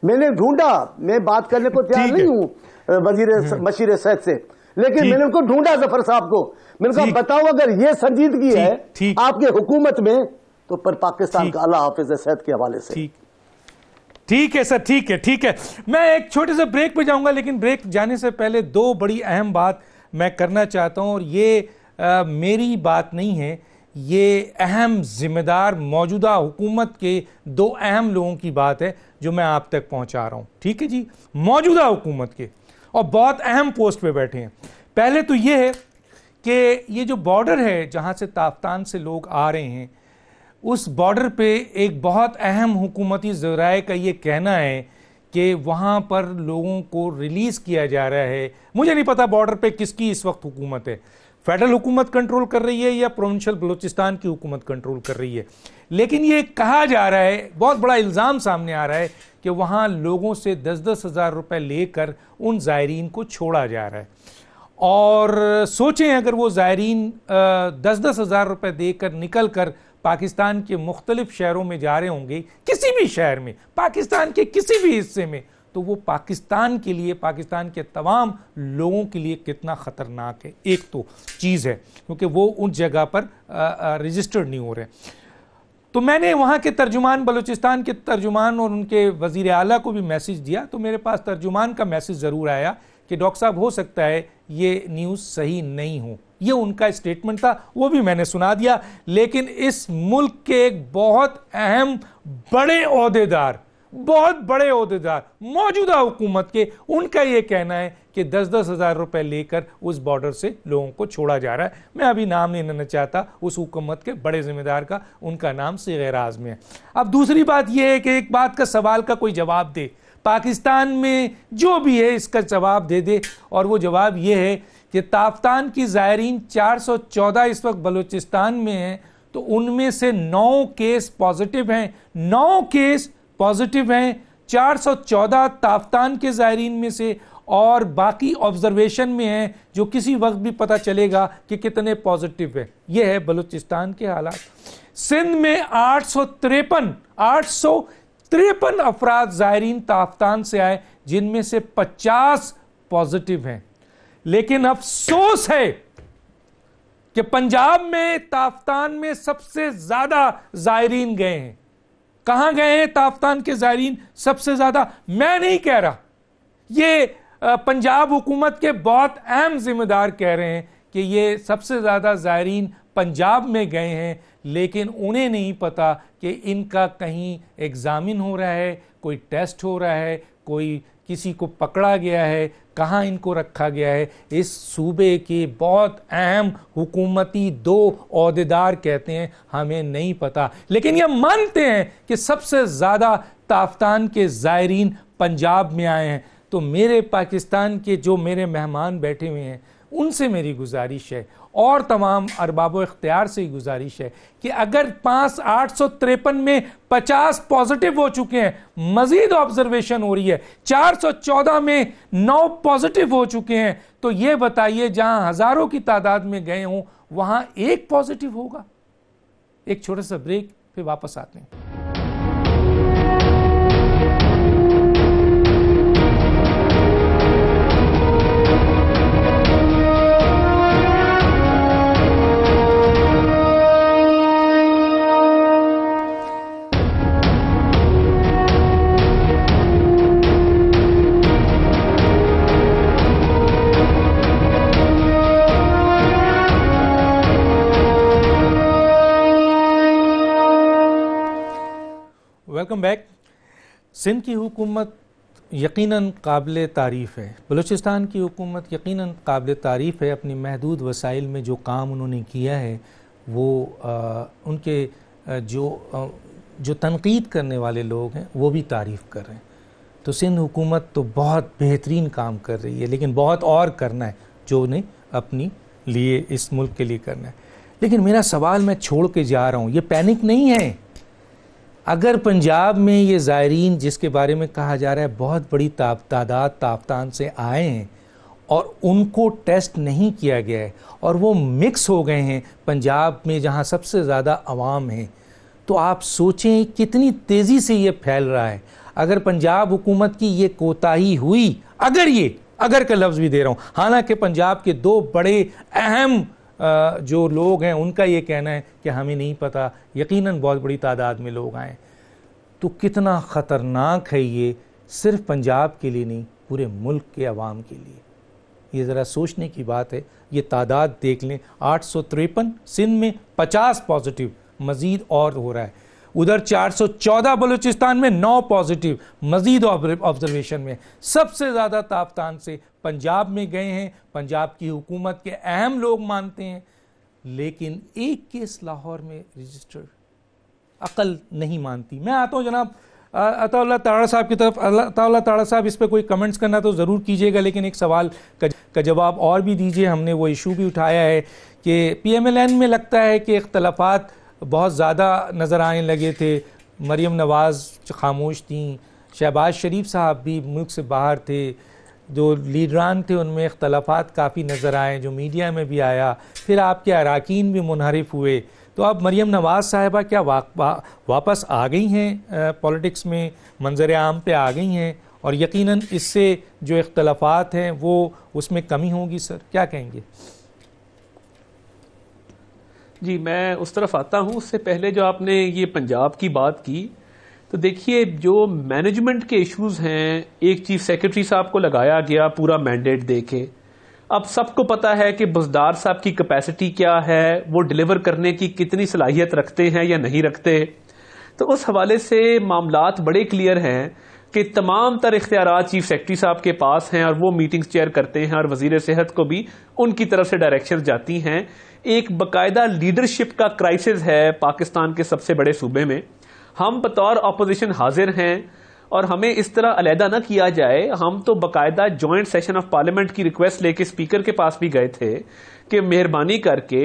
D: میں نے ڈھونڈا. میں بات کرنے کو تیار نہیں ہوں وزیر مشیر صحت سے، لیکن میں نے ان کو ڈھونڈا ظفر صاحب کو. میں نے کہا بتاؤ اگر یہ سنجیدگی ہے آپ کے حکومت میں تو پر پاکستان کا اللہ حافظ صحت کے حوالے سے.
A: ٹھیک ہے سر، ٹھیک ہے ٹھیک ہے. میں ایک چھوٹے سے بریک پہ جاؤں گا، لیکن بریک جانے سے پہلے دو بڑی اہم بات میں کرنا چاہتا ہوں. اور یہ میری بات نہیں ہے، یہ اہم ذمہ دار موجودہ حکومت کے دو اہم لوگوں کی بات ہے جو میں آپ تک پہنچا رہا ہوں. ٹھیک ہے جی، موجودہ حکومت کے، اور بہت اہم پوسٹ پہ بیٹھے ہیں. پہلے تو یہ ہے کہ یہ جو بارڈر ہے جہاں سے تافتان سے لوگ آ رہے ہیں، اس بارڈر پہ ایک بہت اہم حکومتی ذرائع کا یہ کہنا ہے کہ وہاں پر لوگوں کو ریلیز کیا جا رہا ہے. مجھے نہیں پتا بارڈر پہ کس کی اس وقت حکومت ہے، فیڈرل حکومت کنٹرول کر رہی ہے یا پروونشل بلوچستان کی حکومت کنٹرول کر رہی ہے، لیکن یہ کہا جا رہا ہے، بہت بڑا الزام سامنے آ رہا ہے کہ وہاں لوگوں سے 10-10 ہزار روپے لے کر ان زائرین کو چھوڑا جا رہا ہے. اور سوچیں اگر وہ زائرین 10-10 ہزار روپے دے کر نکل کر پاکستان کے مختلف شہروں میں جا رہے ہوں گے، کسی بھی شہر میں، پاکستان کے کسی بھی حصے میں، تو وہ پاکستان کے لیے، پاکستان کے تمام لوگوں کے لیے کتنا خطرناک ہے. ایک تو چیز ہے کیونکہ وہ ان جگہ پر رجسٹرڈ نہیں ہو رہے. تو میں نے وہاں کے ترجمان، بلوچستان کے ترجمان اور ان کے وزیر اعلیٰ کو بھی میسج دیا، تو میرے پاس ترجمان کا میسج ضرور آیا کہ ڈاکٹر صاحب ہو سکتا ہے یہ نیوز صحیح نہیں ہو. یہ ان کا اسٹیٹمنٹ تھا، وہ بھی میں نے سنا دیا. لیکن اس ملک کے ایک بہت اہم بڑے عہدیدار، بہت بڑے عہدیدار موجودہ حکومت کے، ان کا یہ کہنا ہے کہ 10-10 ہزار روپے لے کر اس بارڈر سے لوگوں کو چھوڑا جا رہا ہے. میں ابھی نام نہیں لینا چاہتا اس حکومت کے بڑے ذمہ دار کا، ان کا نام صیغہ راز میں ہے. اب دوسری بات یہ ہے کہ ایک بات کا سوال کا کوئی جواب دے، پاکستان میں جو بھی ہے اس کا جواب دے دے، اور وہ جواب یہ ہے کہ تافتان کی زائرین 414 اس وقت بلوچستان میں ہیں، تو ان میں سے 9 کیس پازیٹیو ہیں، 9 کیس پازیٹیو ہیں 414 تافتان کے زائرین میں سے، اور باقی آبزرویشن میں ہیں جو کسی وقت بھی پتہ چلے گا کہ کتنے پازیٹیو ہیں. یہ ہے بلوچستان کے حالات. سندھ میں 853 افراد زائرین تافتان سے آئے، جن میں سے 50 پازیٹیو ہیں. لیکن افسوس ہے کہ پنجاب میں تافتان میں سب سے زیادہ زائرین گئے ہیں. کہاں گئے ہیں تافتان کے زائرین سب سے زیادہ؟ میں نہیں کہہ رہا، یہ پنجاب حکومت کے بہت اہم ذمہ دار کہہ رہے ہیں کہ یہ سب سے زیادہ زائرین پنجاب میں گئے ہیں، لیکن انہیں نہیں پتا کہ ان کا کہیں ایگزامن ہو رہا ہے، کوئی ٹیسٹ ہو رہا ہے، کوئی کسی کو پکڑا گیا ہے، کہاں ان کو رکھا گیا ہے. اس صوبے کے بہت اہم حکومتی 2 عہدیدار کہتے ہیں ہمیں نہیں پتا، لیکن یہ مانتے ہیں کہ سب سے زیادہ تافتان کے زائرین پنجاب میں آئے ہیں. تو میرے پاکستان کے جو میرے مہمان بیٹھے ہوئے ہیں ان سے میری گزارش ہے، اور تمام ارباب و اختیار سے ہی گزارش ہے کہ اگر 853 میں 50 پازیٹیو ہو چکے ہیں، مزید آبزرویشن ہو رہی ہے، 414 میں 9 پازیٹیو ہو چکے ہیں، تو یہ بتائیے جہاں ہزاروں کی تعداد میں گئے ہوں وہاں 1 پازیٹیو ہوگا. ایک چھوٹا سا بریک، پھر واپس آتے ہیں. Welcome back. سندھ کی حکومت یقیناً قابل تعریف ہے، بلوچستان کی حکومت یقیناً قابل تعریف ہے. اپنی محدود وسائل میں جو کام انہوں نے کیا ہے وہ ان کے جو تنقید کرنے والے لوگ ہیں وہ بھی تعریف کر رہے ہیں. تو سندھ حکومت تو بہت بہترین کام کر رہی ہے، لیکن بہت اور کرنا ہے جو انہیں اپنی لیے اس ملک کے لیے کرنا ہے. لیکن میرا سوال میں چھوڑ کے جا رہا ہوں، یہ پینک نہیں ہے. اگر پنجاب میں یہ زائرین جس کے بارے میں کہا جا رہا ہے بہت بڑی تعداد تافتان سے آئے ہیں اور ان کو ٹیسٹ نہیں کیا گیا ہے اور وہ مکس ہو گئے ہیں پنجاب میں جہاں سب سے زیادہ عوام ہیں، تو آپ سوچیں کتنی تیزی سے یہ پھیل رہا ہے. اگر پنجاب حکومت کی یہ کوتاہی ہوئی، اگر کا لفظ بھی دے رہا ہوں، حالانکہ پنجاب کے 2 بڑے اہم جو لوگ ہیں ان کا یہ کہنا ہے کہ ہمیں نہیں پتا، یقیناً بہت بڑی تعداد میں لوگ آئے، تو کتنا خطرناک ہے یہ، صرف پنجاب کے لیے نہیں پورے ملک کے عوام کے لیے. یہ ذرا سوچنے کی بات ہے. یہ تعداد دیکھ لیں، 853 سندھ میں 50 پازیٹیو، مزید اور ہو رہا ہے. ادھر 414 بلوچستان میں 9 پازیٹیو، مزید آبزرویشن میں. سب سے زیادہ تافتان سے پنجاب میں گئے ہیں، پنجاب کی حکومت کے اہم لوگ مانتے ہیں، لیکن 1 کیس لاہور میں رجسٹر. عقل نہیں مانتی. میں آتا ہوں جناب عطا اللہ تاڑا صاحب کی طرف. عطا اللہ تاڑا صاحب اس پہ کوئی کمنٹس کرنا تو ضرور کیجیے گا، لیکن ایک سوال کا جواب اور بھی دیجیے. ہم نے وہ ایشو بھی اٹھایا ہے کہ پی ایم ایل این میں لگتا ہے کہ اختلافات بہت زیادہ نظر آنے لگے تھے. مریم نواز خاموش تھیں، شہباز شریف صاحب بھی ملک سے باہر تھے، جو لیڈران تھے ان میں اختلافات کافی نظر آئے، جو میڈیا میں بھی آیا. پھر آپ کے اراکین بھی منحرف ہوئے. تو اب مریم نواز صاحبہ کیا واپس آ گئی ہیں پولیٹکس میں، منظر عام پہ آ گئی ہیں، اور یقیناً اس سے جو اختلافات ہیں وہ اس میں کمی ہوگی. سر کیا کہیں گے؟
B: جی میں اس طرف آتا ہوں. اس سے پہلے جو آپ نے یہ پنجاب کی بات کی، تو دیکھیے جو مینجمنٹ کے ایشوز ہیں، ایک چیف سیکرٹری صاحب کو لگایا گیا پورا مینڈیٹ دے کے. اب سب کو پتا ہے کہ بزدار صاحب کی کیپیسٹی کیا ہے، وہ ڈیلیور کرنے کی کتنی صلاحیت رکھتے ہیں یا نہیں رکھتے. تو اس حوالے سے معاملات بڑے کلیئر ہیں کہ تمام تر اختیارات چیف سیکرٹری صاحب کے پاس ہیں اور وہ میٹنگز چیئر کرتے ہیں، اور وزیر صحت کو بھی ان کی طرف سے ڈائریکشن جاتی ہیں. ایک باقاعدہ لیڈرشپ کا کرائسس ہے پاکستان کے سب سے بڑے صوبے میں. ہم بطور اپوزیشن حاضر ہیں اور ہمیں اس طرح علیحدہ نہ کیا جائے. ہم تو باقاعدہ جوائنٹ سیشن آف پارلیمنٹ کی ریکویسٹ لے کے اسپیکر کے پاس بھی گئے تھے کہ مہربانی کر کے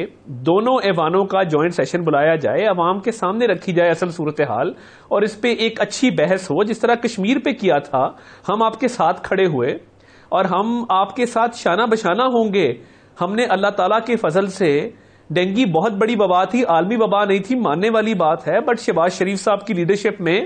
B: دونوں ایوانوں کا جوائنٹ سیشن بلایا جائے، عوام کے سامنے رکھی جائے اصل صورتحال، اور اس پہ ایک اچھی بحث ہو. جس طرح کشمیر پہ کیا تھا، ہم آپ کے ساتھ کھڑے ہوئے اور ہم آپ کے ساتھ شانہ بشانہ ہوں گے. ہم نے اللہ تعالیٰ کے فضل سے، ڈینگی بہت بڑی وبا تھی، عالمی وبا نہیں تھی، ماننے والی بات ہے، بٹ شہباز شریف صاحب کی لیڈرشپ میں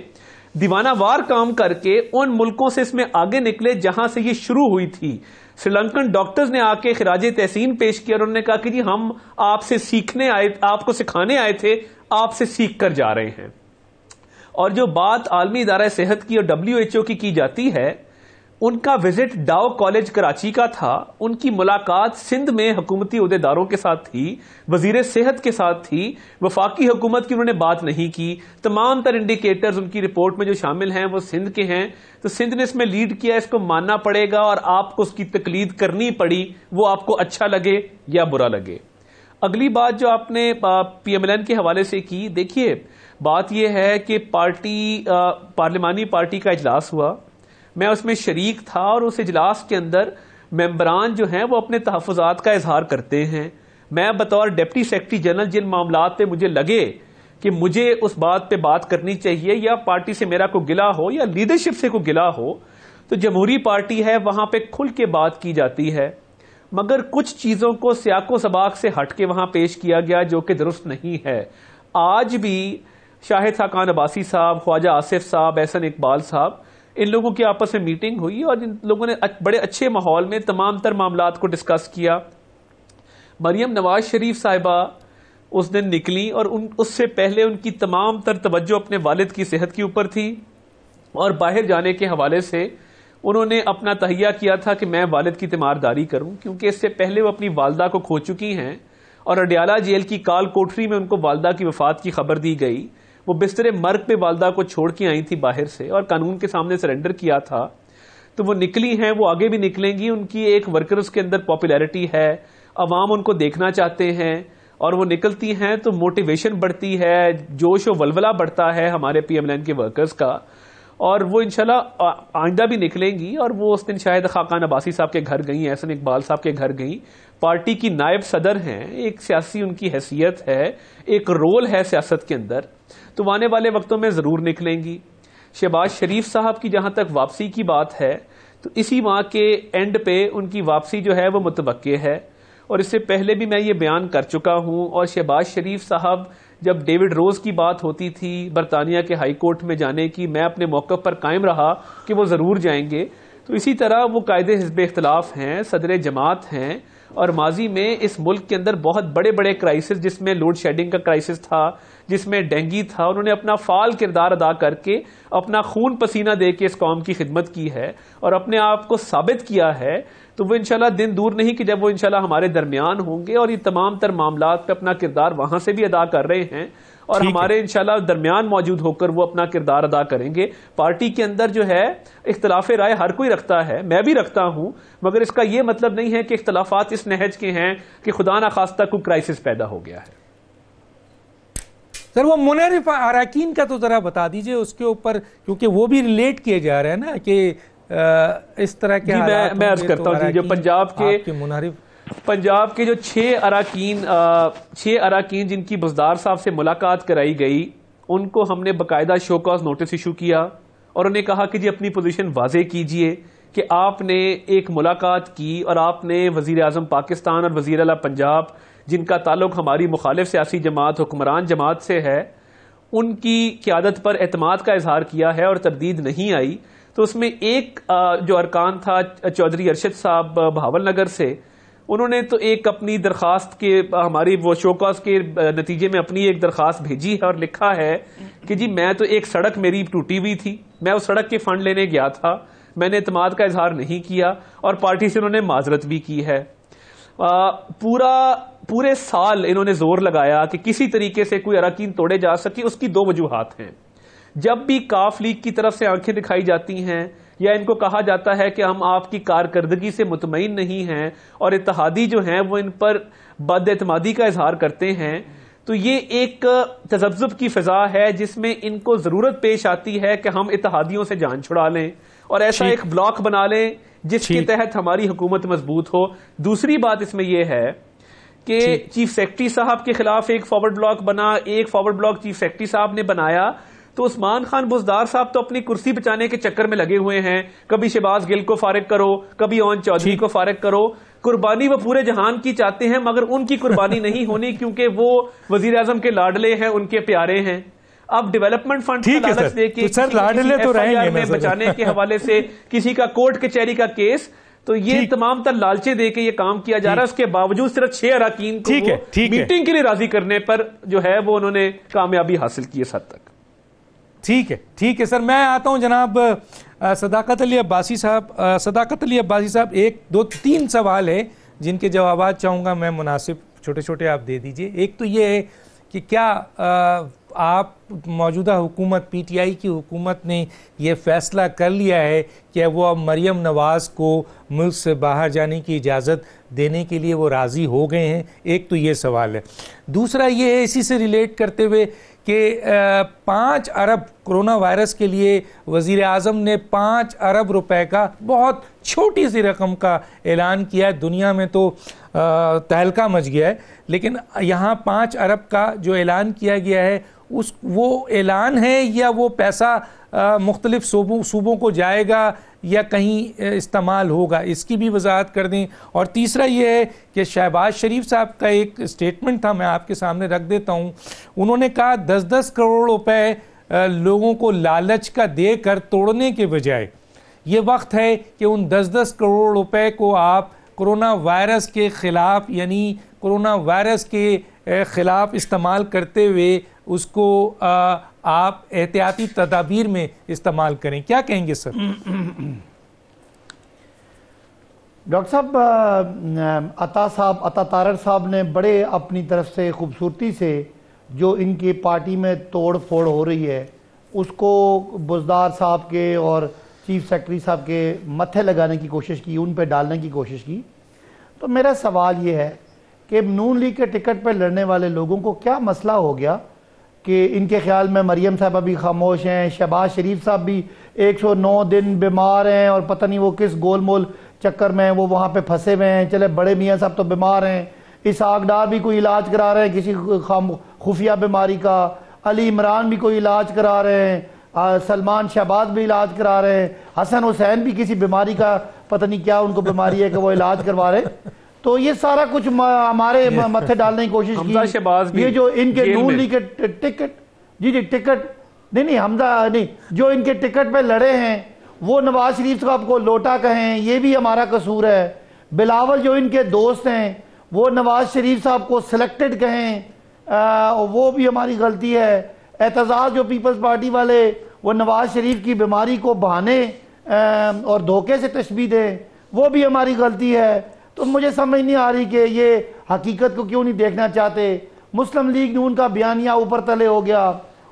B: دیوانہ وار کام کر کے ان ملکوں سے اس میں آگے نکلے جہاں سے یہ شروع ہوئی تھی. سری لنکن ڈاکٹرز نے آ کے خراج تحسین پیش کیا اور انہوں نے کہا کہ جی ہم آپ سے سیکھنے آئے، آپ کو سکھانے آئے تھے، آپ سے سیکھ کر جا رہے ہیں. اور جو بات عالمی ادارہ صحت کی اور WHO کی جاتی ہے، ان کا وزٹ ڈاؤ کالج کراچی کا تھا. ان کی ملاقات سندھ میں حکومتی عہدیداروں کے ساتھ تھی، وزیر صحت کے ساتھ تھی. وفاقی حکومت کی انہوں نے بات نہیں کی. تمام تر انڈیکیٹرز ان کی رپورٹ میں جو شامل ہیں وہ سندھ کے ہیں. تو سندھ نے اس میں لیڈ کیا، اس کو ماننا پڑے گا اور آپ کو اس کی تقلید کرنی پڑی، وہ آپ کو اچھا لگے یا برا لگے. اگلی بات جو آپ نے PMLN کے حوالے سے کی، دیکھیے بات یہ ہے کہ پارلیمانی پارٹی کا اجلاس ہوا، میں اس میں شریک تھا، اور اس اجلاس کے اندر ممبران جو ہیں وہ اپنے تحفظات کا اظہار کرتے ہیں. میں بطور ڈپٹی سیکرٹری جنرل جن معاملات پہ مجھے لگے کہ مجھے اس بات پہ بات کرنی چاہیے، یا پارٹی سے میرا کوئی گلہ ہو یا لیڈرشپ سے کوئی گلہ ہو، تو جمہوری پارٹی ہے وہاں پہ کھل کے بات کی جاتی ہے. مگر کچھ چیزوں کو سیاق و سباق سے ہٹ کے وہاں پیش کیا گیا جو کہ درست نہیں ہے. آج بھی شاہد خاقان عباسی صاحب، خواجہ آصف صاحب، احسن اقبال صاحب، ان لوگوں کی آپس میں میٹنگ ہوئی اور ان لوگوں نے بڑے اچھے ماحول میں تمام تر معاملات کو ڈسکس کیا. مریم نواز شریف صاحبہ اس دن نکلی اور اس سے پہلے ان کی تمام تر توجہ اپنے والد کی صحت کے اوپر تھی، اور باہر جانے کے حوالے سے انہوں نے اپنا تہیہ کیا تھا کہ میں والد کی تیمارداری کروں، کیونکہ اس سے پہلے وہ اپنی والدہ کو کھو چکی ہیں اور اڈیالہ جیل کی کال کوٹری میں ان کو والدہ کی وفات کی خبر دی گئی. وہ بستر مرگ پہ والدہ کو چھوڑ کے آئی تھی باہر سے اور قانون کے سامنے سرنڈر کیا تھا. تو وہ نکلی ہیں، وہ آگے بھی نکلیں گی. ان کی ایک ورکرز کے اندر پاپولیرٹی ہے، عوام ان کو دیکھنا چاہتے ہیں، اور وہ نکلتی ہیں تو موٹیویشن بڑھتی ہے، جوش و ولولہ بڑھتا ہے ہمارے PMLN کے ورکرز کا. اور وہ انشاءاللہ آئندہ بھی نکلیں گی. اور وہ اس دن شاہد خاقان عباسی صاحب کے گھر گئیں، احسن اقبال صاحب کے گھر گئیں. پارٹی کی نائب صدر ہیں، ایک سیاسی ان کی حیثیت ہے، ایک رول ہے سیاست کے اندر، تو آنے والے وقتوں میں ضرور نکلیں گی. شہباز شریف صاحب کی جہاں تک واپسی کی بات ہے، تو اسی ماہ کے اینڈ پہ ان کی واپسی جو ہے وہ متوقع ہے. اور اس سے پہلے بھی میں یہ بیان کر چکا ہوں. اور شہباز شریف صاحب جب ڈیوڈ روز کی بات ہوتی تھی برطانیہ کے ہائی کورٹ میں جانے کی، میں اپنے موقف پر قائم رہا کہ وہ ضرور جائیں گے. تو اسی طرح وہ قائد حزب اختلاف ہیں، صدر جماعت ہیں، اور ماضی میں اس ملک کے اندر بہت بڑے بڑے کرائسس، جس میں لوڈ شیڈنگ کا کرائسس تھا، جس میں ڈینگی تھا، انہوں نے اپنا فعال کردار ادا کر کے اپنا خون پسینہ دے کے اس قوم کی خدمت کی ہے اور اپنے آپ کو ثابت کیا ہے. تو وہ انشاءاللہ دن دور نہیں کہ جب وہ انشاءاللہ ہمارے درمیان ہوں گے، اور یہ تمام تر معاملات پہ اپنا کردار وہاں سے بھی ادا کر رہے ہیں، اور ہمارے انشاءاللہ درمیان موجود ہو کر وہ اپنا کردار ادا کریں گے. پارٹی کے اندر جو ہے اختلاف رائے ہر کوئی رکھتا ہے، میں بھی رکھتا ہوں، مگر اس کا یہ مطلب نہیں ہے کہ اختلافات اس نہج کے ہیں کہ خدا نخواستہ کوئی کرائسس پیدا ہو گیا ہے.
A: سر وہ منحرف اراکین کا تو ذرا بتا دیجئے اس کے اوپر، کیونکہ وہ بھی ریلیٹ کیے جا رہے ہیں نا کہ اس طرح کے حالات.
B: میں عرض کرتا ہوں جو پنجاب کے جو 6 اراکین جن کی بزدار صاحب سے ملاقات کرائی گئی، ان کو ہم نے باقاعدہ شو کاز نوٹس ایشو کیا اور انہیں کہا کہ جی اپنی پوزیشن واضح کیجئے کہ آپ نے ایک ملاقات کی اور آپ نے وزیر اعظم پاکستان اور وزیر اعلیٰ پنجاب، جن کا تعلق ہماری مخالف سیاسی جماعت حکمران جماعت سے ہے، ان کی قیادت پر اعتماد کا اظہار کیا ہے اور تردید نہیں آئی. تو اس میں ایک جو ارکان تھا چودھری ارشد صاحب بہاول نگر سے، انہوں نے تو ایک اپنی درخواست کے ہماری وہ شوکاز کے نتیجے میں اپنی ایک درخواست بھیجی ہے اور لکھا ہے کہ جی میں تو ایک سڑک میری ٹوٹی ہوئی تھی، میں اس سڑک کے فنڈ لینے گیا تھا، میں نے اعتماد کا اظہار نہیں کیا، اور پارٹی سے انہوں نے معذرت بھی کی ہے. پورے سال انہوں نے زور لگایا کہ کسی طریقے سے کوئی اراکین توڑے جا سکے. اس کی 2 وجوہات ہیں. جب بھی کاف لیگ کی طرف سے آنکھیں دکھائی جاتی ہیں یا ان کو کہا جاتا ہے کہ ہم آپ کی کارکردگی سے مطمئن نہیں ہیں اور اتحادی جو ہیں وہ ان پر بد اعتمادی کا اظہار کرتے ہیں، تو یہ ایک تذبذب کی فضا ہے جس میں ان کو ضرورت پیش آتی ہے کہ ہم اتحادیوں سے جان چھڑا لیں اور ایسا ایک بلاک بنا لیں جس کے تحت ہماری حکومت مضبوط ہو۔ دوسری بات اس میں یہ ہے کہ چیف سیکرٹری صاحب کے خلاف ایک فارورڈ بلاک بنا، ایک فارورڈ بلاک چیف سیکرٹری صاحب نے بنایا، تو عثمان خان بزدار صاحب تو اپنی کرسی بچانے کے چکر میں لگے ہوئے ہیں، کبھی شہباز گل کو فارغ کرو، کبھی اون چودھری کو فارغ کرو۔ قربانی وہ پورے جہان کی چاہتے ہیں مگر ان کی قربانی نہیں ہونی کیونکہ وہ وزیر اعظم کے لاڈلے ہیں، ان کے پیارے ہیں۔ اب ڈیولپمنٹ فنڈ کا لالچ دے کے بچانے کے حوالے سے کسی کا کورٹ کچہری کا کیس، تو یہ تمام تر لالچے دے کے یہ کام کیا جا رہا ہے۔ اس کے باوجود صرف 6 اراکین کو میٹنگ کے لیے راضی کرنے پر جو ہے وہ انہوں نے کامیابی حاصل کی اس حد تک۔
A: ٹھیک ہے سر، میں آتا ہوں جناب صداقت علی عباسی صاحب۔ صداقت علی عباسی صاحب، 1 2 3 سوال ہے جن کے جوابات چاہوں گا میں مناسب چھوٹے چھوٹے آپ دے دیجئے۔ ایک تو یہ ہے کہ کیا آپ موجودہ حکومت پی ٹی آئی کی حکومت نے یہ فیصلہ کر لیا ہے کہ وہ اب مریم نواز کو ملک سے باہر جانے کی اجازت دینے کے لیے وہ راضی ہو گئے ہیں؟ ایک تو یہ سوال ہے۔ دوسرا یہ ہے اسی سے ریلیٹ کرتے ہوئے کہ 5 ارب کرونا وائرس کے لیے وزیر اعظم نے 5 ارب روپے کا بہت چھوٹی سی رقم کا اعلان کیا ہے۔ دنیا میں تو تہلکہ مچ گیا ہے، لیکن یہاں 5 ارب کا جو اعلان کیا گیا ہے وہ اعلان ہے یا وہ پیسہ مختلف صوبوں کو جائے گا یا کہیں استعمال ہوگا؟ اس کی بھی وضاحت کر دیں۔ اور تیسرا یہ ہے کہ شہباز شریف صاحب کا ایک اسٹیٹمنٹ تھا، میں آپ کے سامنے رکھ دیتا ہوں۔ انہوں نے کہا 10-10 کروڑ روپے لوگوں کو لالچ کا دے کر توڑنے کے بجائے یہ وقت ہے کہ ان 10-10 کروڑ روپے کو آپ کرونا وائرس کے خلاف، یعنی کرونا وائرس کے خلاف استعمال کرتے ہوئے اس کو آپ احتیاطی تدابیر میں استعمال کریں۔ کیا کہیں گے سر؟
C: ڈاکٹر صاحب، عطا تارڑ صاحب نے بڑے اپنی طرف سے خوبصورتی سے جو ان کی پارٹی میں توڑ پھوڑ ہو رہی ہے اس کو بزدار صاحب کے اور چیف سیکرٹری صاحب کے متھے لگانے کی کوشش کی، ان پہ ڈالنے کی کوشش کی۔ تو میرا سوال یہ ہے کہ نون لیگ کے ٹکٹ پہ لڑنے والے لوگوں کو کیا مسئلہ ہو گیا کہ ان کے خیال میں مریم صاحبہ بھی خاموش ہیں، شہباز شریف صاحب بھی 109 دن بیمار ہیں اور پتہ نہیں وہ کس گول مول چکر میں وہ وہاں پہ پھنسے ہوئے ہیں، چلے بڑے میاں صاحب تو بیمار ہیں، اسحاق ڈار بھی کوئی علاج کرا رہے ہیں کسی خفیہ بیماری کا، علی عمران بھی کوئی علاج کرا رہے ہیں، سلمان شہباز بھی علاج کرا رہے ہیں، حسن حسین بھی کسی بیماری کا پتہ نہیں کیا ان کو بیماری ہے کہ وہ علاج کروا رہے ہیں۔ تو یہ سارا کچھ ہمارے متھے ڈالنے کی کوشش کی۔ یہ جو ان کے نون لیگ کے ٹکٹ نہیں حمزہ نہیں، جو ان کے ٹکٹ پہ لڑے ہیں وہ نواز شریف صاحب کو لوٹا کہیں، یہ بھی ہمارا قصور ہے۔ بلاول جو ان کے دوست ہیں وہ نواز شریف صاحب کو سلیکٹڈ کہیں، وہ بھی ہماری غلطی ہے۔ اعتزاز جو پیپلز پارٹی والے وہ نواز شریف کی بیماری کو بہانے اور دھوکے سے تشبیہ دیں، وہ بھی ہماری غلطی ہے۔ تو مجھے سمجھ نہیں آ رہی کہ یہ حقیقت کو کیوں نہیں دیکھنا چاہتے۔ مسلم لیگ نون کا بیانیہ اوپر تلے ہو گیا،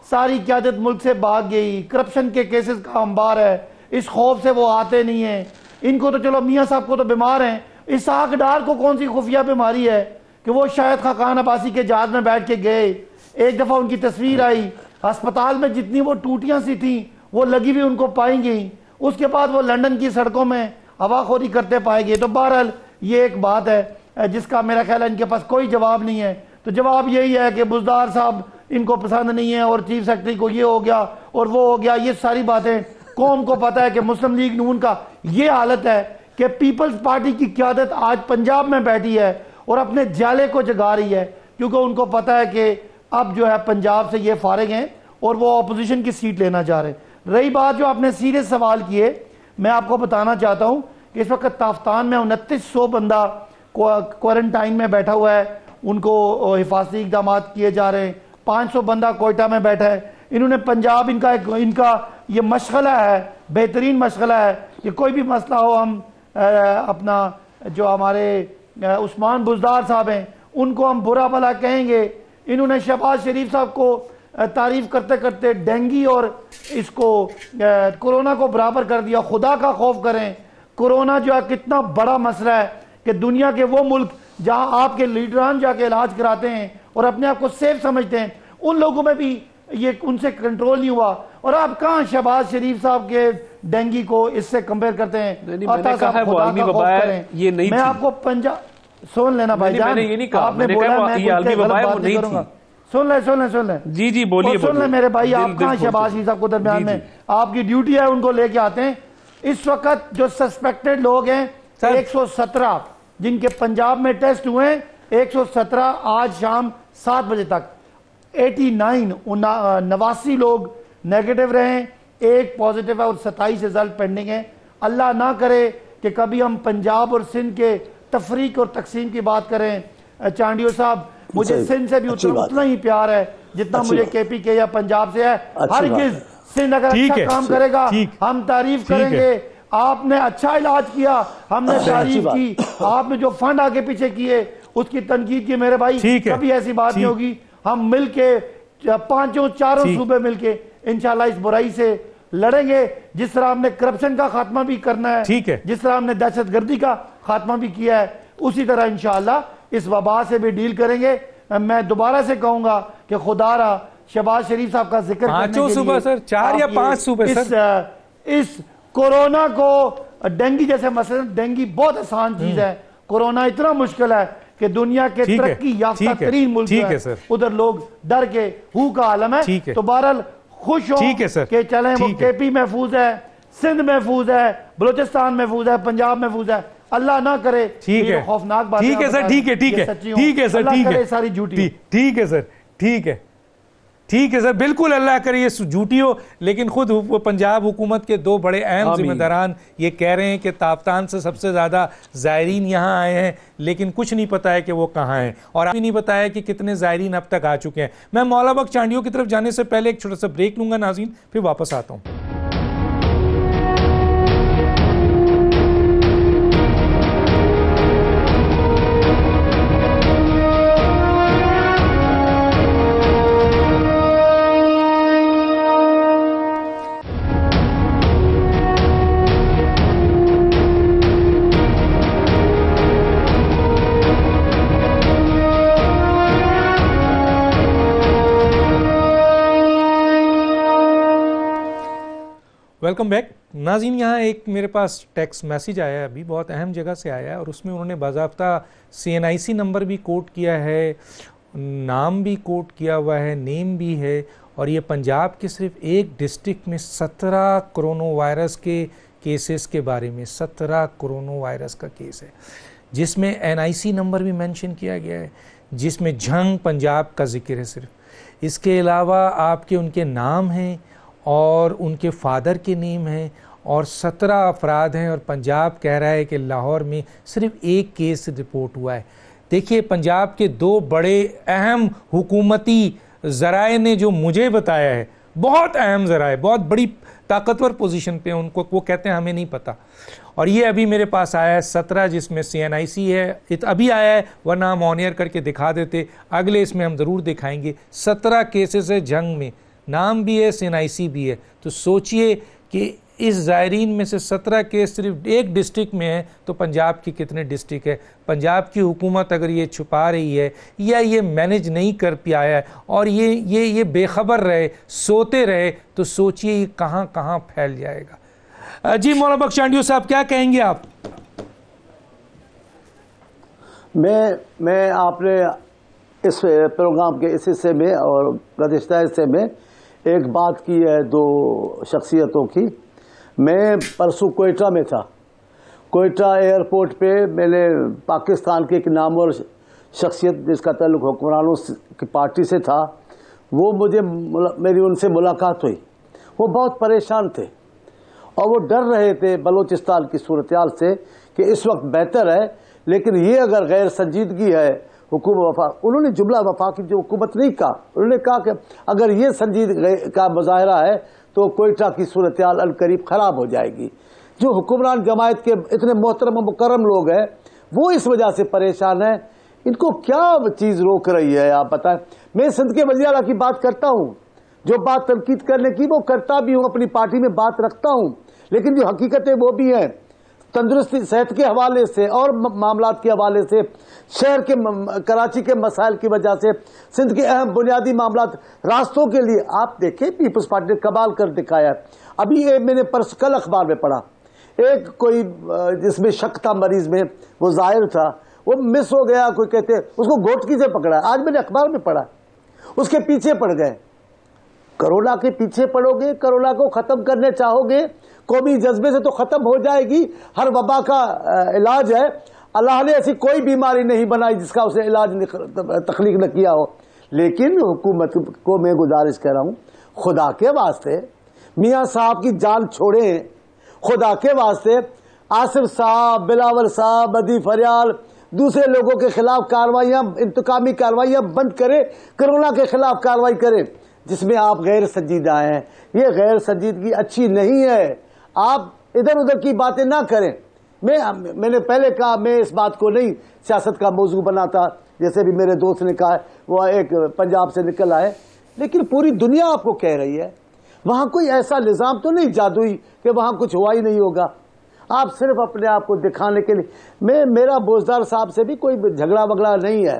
C: ساری قیادت ملک سے بھاگ گئی، کرپشن کے کیسز کا انبار ہے، اس خوف سے وہ آتے نہیں ہیں۔ ان کو تو چلو میاں صاحب کو تو بیمار ہیں، اسحاق ڈار کو کون سی خفیہ بیماری ہے کہ وہ شاید خاقان عباسی کے جہاز میں بیٹھ کے گئے، ایک دفعہ ان کی تصویر آئی ہسپتال میں جتنی وہ ٹوٹیاں سی تھیں وہ لگی ہوئی ان کو پائیں گئی، اس کے بعد وہ لندن کی سڑکوں میں ہوا خوری کرتے پائے گئے۔ تو بہرحال یہ ایک بات ہے جس کا میرا خیال ہے ان کے پاس کوئی جواب نہیں ہے۔ تو جواب یہی ہے کہ بزدار صاحب ان کو پسند نہیں ہے اور چیف سیکرٹری کو یہ ہو گیا اور وہ ہو گیا۔ یہ ساری باتیں قوم کو پتہ ہے کہ مسلم لیگ نون کا یہ حالت ہے کہ پیپلز پارٹی کی قیادت آج پنجاب میں بیٹھی ہے اور اپنے جالے کو جگا رہی ہے، کیونکہ ان کو پتہ ہے کہ اب جو ہے پنجاب سے یہ فارغ ہیں اور وہ اپوزیشن کی سیٹ لینا چاہ رہے ہیں۔ رہی بات جو آپ نے سیریس سوال کیے، میں آپ کو بتانا چاہتا ہوں کہ اس وقت تافتان میں 2900 بندہ کوارنٹائن میں بیٹھا ہوا ہے، ان کو حفاظتی اقدامات کیے جا رہے ہیں، 500 بندہ کوئٹہ میں بیٹھا ہے۔ انہوں نے پنجاب ان کا یہ مشغلہ ہے، بہترین مشغلہ ہے کہ کوئی بھی مسئلہ ہو ہم اپنا جو ہمارے عثمان بزدار صاحب ہیں ان کو ہم برا بھلا کہیں گے۔ انہوں نے شہباز شریف صاحب کو تعریف کرتے کرتے ڈینگی اور اس کو کورونا کو برابر کر دیا. خدا کا خوف کریں. کورونا جو ہے کتنا بڑا مسئلہ ہے کہ دنیا کے وہ ملک جہاں آپ کے لیڈران جا کے علاج کراتے ہیں اور اپنے آپ کو سیف سمجھتے ہیں, ان لوگوں میں بھی یہ ان سے کنٹرول نہیں ہوا. اور آپ کہاں شہباز شریف صاحب کے ڈینگی کو اس سے کمپیئر کرتے ہیں؟
B: خدا کا خوف کریں.
C: میں آپ کو سن لینا بھائی جان, آپ نے بولا میں کوئی غلط بات نہیں کروں گا. سن لیں
B: جی بولیے.
C: سن لیں میرے بھائی, آپ کہاں شہباز شریف صاحب کو درمیان میں, آپ کی ڈیوٹی ہے ان کو لے کے آتے ہیں. اس وقت جو سسپیکٹڈ لوگ ہیں 117 جن کے پنجاب میں ٹیسٹ ہوئے ہیں, 117 آج شام 7 بجے تک. 89 لوگ نیگیٹو رہے, ایک پازیٹیو ہے اور 27 رزلٹ پینڈنگ ہیں. اللہ نہ کرے کہ کبھی ہم پنجاب اور سندھ کے تفریق اور تقسیم کی بات کریں. چانڈیو صاحب, مجھے سندھ سے بھی اتنا ہی پیار ہے جتنا مجھے کے پی کے یا پنجاب سے ہے. ہرگز سندھ اگر اچھا کام کرے گا ہم تعریف کریں گے. آپ نے اچھا علاج کیا, ہم نے تعریف کی. آپ نے جو فنڈ آگے پیچھے کیے اس کی تنقید کی میرے بھائی. کبھی ایسی بات نہیں ہوگی. ہم مل کے 4 صوبے مل کے انشاءاللہ اس برائی سے لڑیں گے. جس طرح ہم نے کرپشن کا خاتمہ بھی کرنا ہے, جس طرح ہم نے دہشت گردی کا خاتمہ بھی کیا ہے, اسی طرح انشاءاللہ اس وبا سے بھی ڈیل کریں گے. میں دوبارہ سے کہوں گا کہ خدا را شہباز شریف صاحب کا ذکر کرنے کے لیے
A: 4 یا 5 صوبے
C: اس کورونا کو, ڈینگی جیسے مسئلہ, ڈینگی بہت آسان چیز ہے, کورونا اتنا مشکل ہے کہ دنیا کے ترقی یافتہ ترین ملک ہے ادھر لوگ ڈر کے ہو کا عالم ہے. تو بہرحال خوش ہوں کہ چلیں وہ کے پی محفوظ ہے, سندھ محفوظ ہے, بلوچستان محفوظ ہے, پنجاب محفوظ ہے. اللہ نہ کرے یہ خوفناک بات.
A: ٹھیک ہے سر, ٹھیک ہے سر,
C: ساری جھوٹی.
A: ٹھیک ہے سر, ٹھیک ہے سر, بالکل اللہ کرے یہ جھوٹی ہو. لیکن خود وہ پنجاب حکومت کے 2 بڑے اہم ذمہ داران یہ کہہ رہے ہیں کہ تافتان سے سب سے زیادہ زائرین یہاں آئے ہیں, لیکن کچھ نہیں پتا ہے کہ وہ کہاں ہیں, اور بھی نہیں پتا ہے کہ کتنے زائرین اب تک آ چکے ہیں. میں مولا بخش چانڈیو کی طرف جانے سے پہلے ایک چھوٹا سا بریک لوں گا ناظرین, پھر واپس آتا ہوں. ویلکم بیک ناظرین. یہاں ایک میرے پاس ٹیکسٹ میسیج آیا ہے, ابھی بہت اہم جگہ سے آیا ہے, اور اس میں انہوں نے باضابطہ CNIC نمبر بھی کوٹ کیا ہے, نام بھی کوٹ کیا ہوا ہے, نیم بھی ہے, اور یہ پنجاب کے صرف ایک ڈسٹرکٹ میں 17 کورونو وائرس کے کیسز کے بارے میں 17 کورونو وائرس کا کیس ہے, جس میں NIC نمبر بھی مینشن کیا گیا ہے, جس میں جھنگ پنجاب کا ذکر ہے صرف. اس کے علاوہ آپ کے ان کے نام ہیں اور ان کے فادر کے نیم ہیں, اور 17 افراد ہیں, اور پنجاب کہہ رہا ہے کہ لاہور میں صرف ایک کیس رپورٹ ہوا ہے. دیکھیے پنجاب کے 2 بڑے اہم حکومتی ذرائع نے جو مجھے بتایا ہے, بہت اہم ذرائع, بہت بڑی طاقتور پوزیشن پہ ان کو, وہ کہتے ہیں ہمیں نہیں پتا. اور یہ ابھی میرے پاس آیا ہے 17, جس میں CNIC ہے, ابھی آیا ہے, ورنہ ہم آن ایئر کر کے دکھا دیتے, اگلے اس میں ہم ضرور دکھائیں گے. 17 کیسز ہے جنگ میں, نام بھی ہے, CNIC بھی ہے. تو سوچئے کہ اس زائرین میں سے 17 کیس صرف ایک ڈسٹرکٹ میں ہے, تو پنجاب کی کتنے ڈسٹرکٹ ہے. پنجاب کی حکومت اگر یہ چھپا رہی ہے یا یہ مینج نہیں کر پایا ہے اور یہ بے خبر رہے, سوتے رہے, تو سوچئے یہ کہاں کہاں پھیل جائے گا. جی مولانا بخش چانڈیو صاحب کیا کہیں گے آپ؟
D: میں آپ نے اس پروگرام کے اس حصے میں اور گزشتہ حصے میں ایک بات کی ہے 2 شخصیتوں کی. میں پرسوں کوئٹہ میں تھا. کوئٹہ ایئرپورٹ پہ میں نے پاکستان کے ایک نامور شخصیت جس کا تعلق حکمرانوں کی پارٹی سے تھا, وہ میری ان سے ملاقات ہوئی. وہ بہت پریشان تھے اور وہ ڈر رہے تھے بلوچستان کی صورتحال سے کہ اس وقت بہتر ہے, لیکن یہ اگر غیر سنجیدگی ہے حکومت انہوں نے جملہ وفاقی جو حکومت نہیں کہا, انہوں نے کہا کہ اگر یہ سنجیدگی کا مظاہرہ ہے تو کوئٹہ کی صورتحال عنقریب خراب ہو جائے گی. جو حکمران جماعت کے اتنے محترم و مکرم لوگ ہیں وہ اس وجہ سے پریشان ہیں. ان کو کیا چیز روک رہی ہے آپ بتائیں. میں سندھ کے وزیر اعلیٰ کی بات کرتا ہوں, جو بات تنقید کرنے کی وہ کرتا بھی ہوں, اپنی پارٹی میں بات رکھتا ہوں, لیکن جو حقیقتیں وہ بھی ہیں. تندرستی صحت کے حوالے سے اور معاملات کے حوالے سے, شہر کے کراچی کے مسائل کی وجہ سے, سندھ کے اہم بنیادی معاملات, راستوں کے لیے آپ دیکھیں پیپلز پارٹی نے کمال کر دکھایا ہے. ابھی میں نے کل اخبار میں پڑھا, ایک کوئی جس میں شک تھا مریض میں, وہ ظاہر تھا, وہ مس ہو گیا, کوئی کہتے اس کو گھوٹکی سے پکڑا. آج میں نے اخبار میں پڑھا, اس کے پیچھے پڑ گئے. کرونا کے پیچھے پڑو گے, کرونا کو ختم کرنے چاہو گے, قومی جذبے سے تو ختم ہو جائے گی. ہر وبا کا علاج ہے. اللہ نے ایسی کوئی بیماری نہیں بنائی جس کا اسے علاج تخلیق نہ کیا ہو. لیکن حکومت کو میں گزارش کر رہا ہوں, خدا کے واسطے میاں صاحب کی جان چھوڑیں, خدا کے واسطے آصف صاحب, بلاول صاحب, بدی فریال, دوسرے لوگوں کے خلاف کارروائیاں, انتقامی کارروائیاں بند کرے, کرونا کے خلاف کارروائی کرے جس میں آپ غیر سنجیدہ ہیں. یہ غیر سنجیدگی اچھی نہیں ہے. آپ ادھر ادھر کی باتیں نہ کریں. میں نے پہلے کہا میں اس بات کو نہیں سیاست کا موضوع بناتا, جیسے بھی میرے دوست نے کہا, وہ ایک پنجاب سے نکل آئے, لیکن پوری دنیا آپ کو کہہ رہی ہے وہاں کوئی ایسا نظام تو نہیں جادوئی کہ وہاں کچھ ہوا ہی نہیں ہوگا. آپ صرف اپنے آپ کو دکھانے کے لیے, میرا بوزدار صاحب سے بھی کوئی جھگڑا وگڑا نہیں ہے.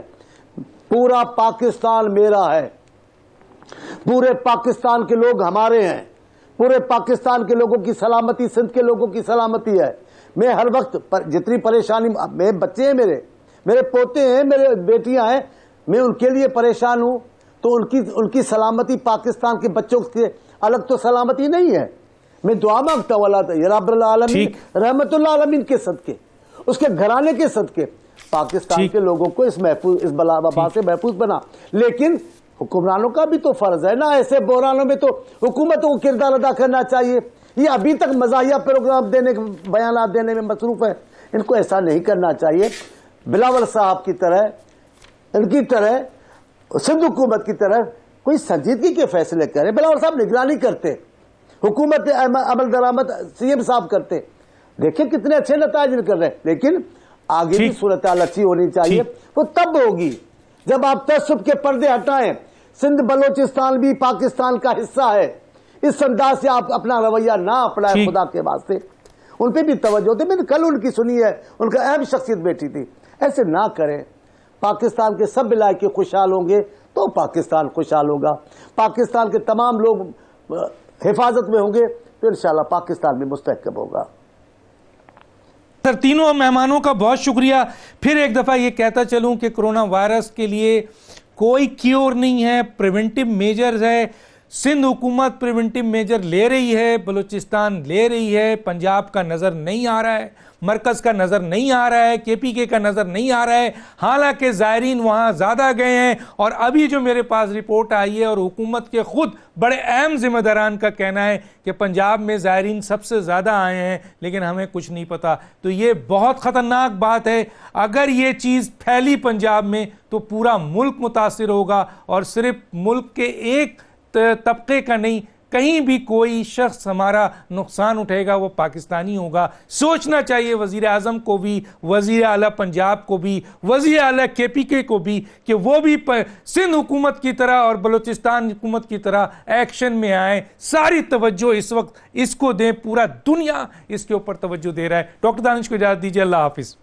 D: پورا پاکستان میرا ہے, پورے پاکستان کے لوگ ہمارے ہیں, پورے پاکستان کے لوگوں کی سلامتی سندھ کے لوگوں کی سلامتی ہے. میں ہر وقت جتنی پریشانی, میں بچے ہیں, میرے پوتے ہیں, میرے بیٹیاں ہیں, میں ان کے لیے پریشان ہوں. تو ان کی سلامتی پاکستان کے بچوں سے الگ تو سلامتی نہیں ہے. میں دعا مانگتا ہوں اللہ رب العالمین رحمت اللہ عالمین کے صدقے, اس کے گھرانے کے صدقے پاکستان کے لوگوں کو اس بلا وبا سے محفوظ بنا. لیکن حکمرانوں کا بھی تو فرض ہے نا, ایسے بحرانوں میں تو حکومتوں کو کردار ادا کرنا چاہیے. یہ ابھی تک مزاحیہ پروگرام دینے, بیانات دینے میں مصروف ہے. ان کو ایسا نہیں کرنا چاہیے. بلاول صاحب کی طرح, ان کی طرح, سندھ حکومت کی طرح کوئی سنجیدگی کے فیصلے کریں. بلاول صاحب نگرانی کرتے, حکومت عمل درآمد سی ایم صاحب کرتے, دیکھیں کتنے اچھے نتائج کر رہے ہیں. لیکن آگے بھی صورتحال اچھی ہونی چاہیے. وہ تب ہوگی جب آپ تعصب کے پردے ہٹائیں. سندھ بلوچستان بھی پاکستان کا حصہ ہے. اس انداز سے آپ اپنا رویہ نہ اپنائیں, خدا کے واسطے. ان پہ بھی توجہ ہوتی. میں نے کل ان کی سنی ہے, ان کا اہم شخصیت بیٹھی تھی. ایسے نہ کریں. پاکستان کے سب علاقے خوشحال ہوں گے تو پاکستان خوشحال ہوگا. پاکستان کے تمام لوگ حفاظت میں ہوں گے تو انشاءاللہ پاکستان بھی مستحکم ہوگا.
A: سر, تینوں مہمانوں کا بہت شکریہ. پھر ایک دفعہ یہ کہتا چلوں کہ کرونا وائرس کے لیے کوئی کیور نہیں ہے, پریونٹیو میجرز ہے. سندھ حکومت پریونٹیو میجر لے رہی ہے, بلوچستان لے رہی ہے, پنجاب کا نظر نہیں آ رہا ہے, مرکز کا نظر نہیں آ رہا ہے, کے پی کے کا نظر نہیں آ رہا ہے. حالانکہ زائرین وہاں زیادہ گئے ہیں. اور ابھی جو میرے پاس رپورٹ آئی ہے اور حکومت کے خود بڑے اہم ذمہ داران کا کہنا ہے کہ پنجاب میں زائرین سب سے زیادہ آئے ہیں, لیکن ہمیں کچھ نہیں پتا. تو یہ بہت خطرناک بات ہے. اگر یہ چیز پھیلی پنجاب میں تو پورا ملک متاثر ہوگا, اور صرف ملک کے ایک طبقے کا نہیں, کہیں بھی کوئی شخص ہمارا نقصان اٹھے گا وہ پاکستانی ہوگا. سوچنا چاہیے وزیر اعظم کو بھی, وزیر اعلیٰ پنجاب کو بھی, وزیر اعلیٰ کے پی کے کو بھی, کہ وہ بھی سندھ حکومت کی طرح اور بلوچستان حکومت کی طرح ایکشن میں آئیں. ساری توجہ اس وقت اس کو دیں, پورا دنیا اس کے اوپر توجہ دے رہا ہے. ڈاکٹر دانش کو اجازت دیجیے, اللہ حافظ.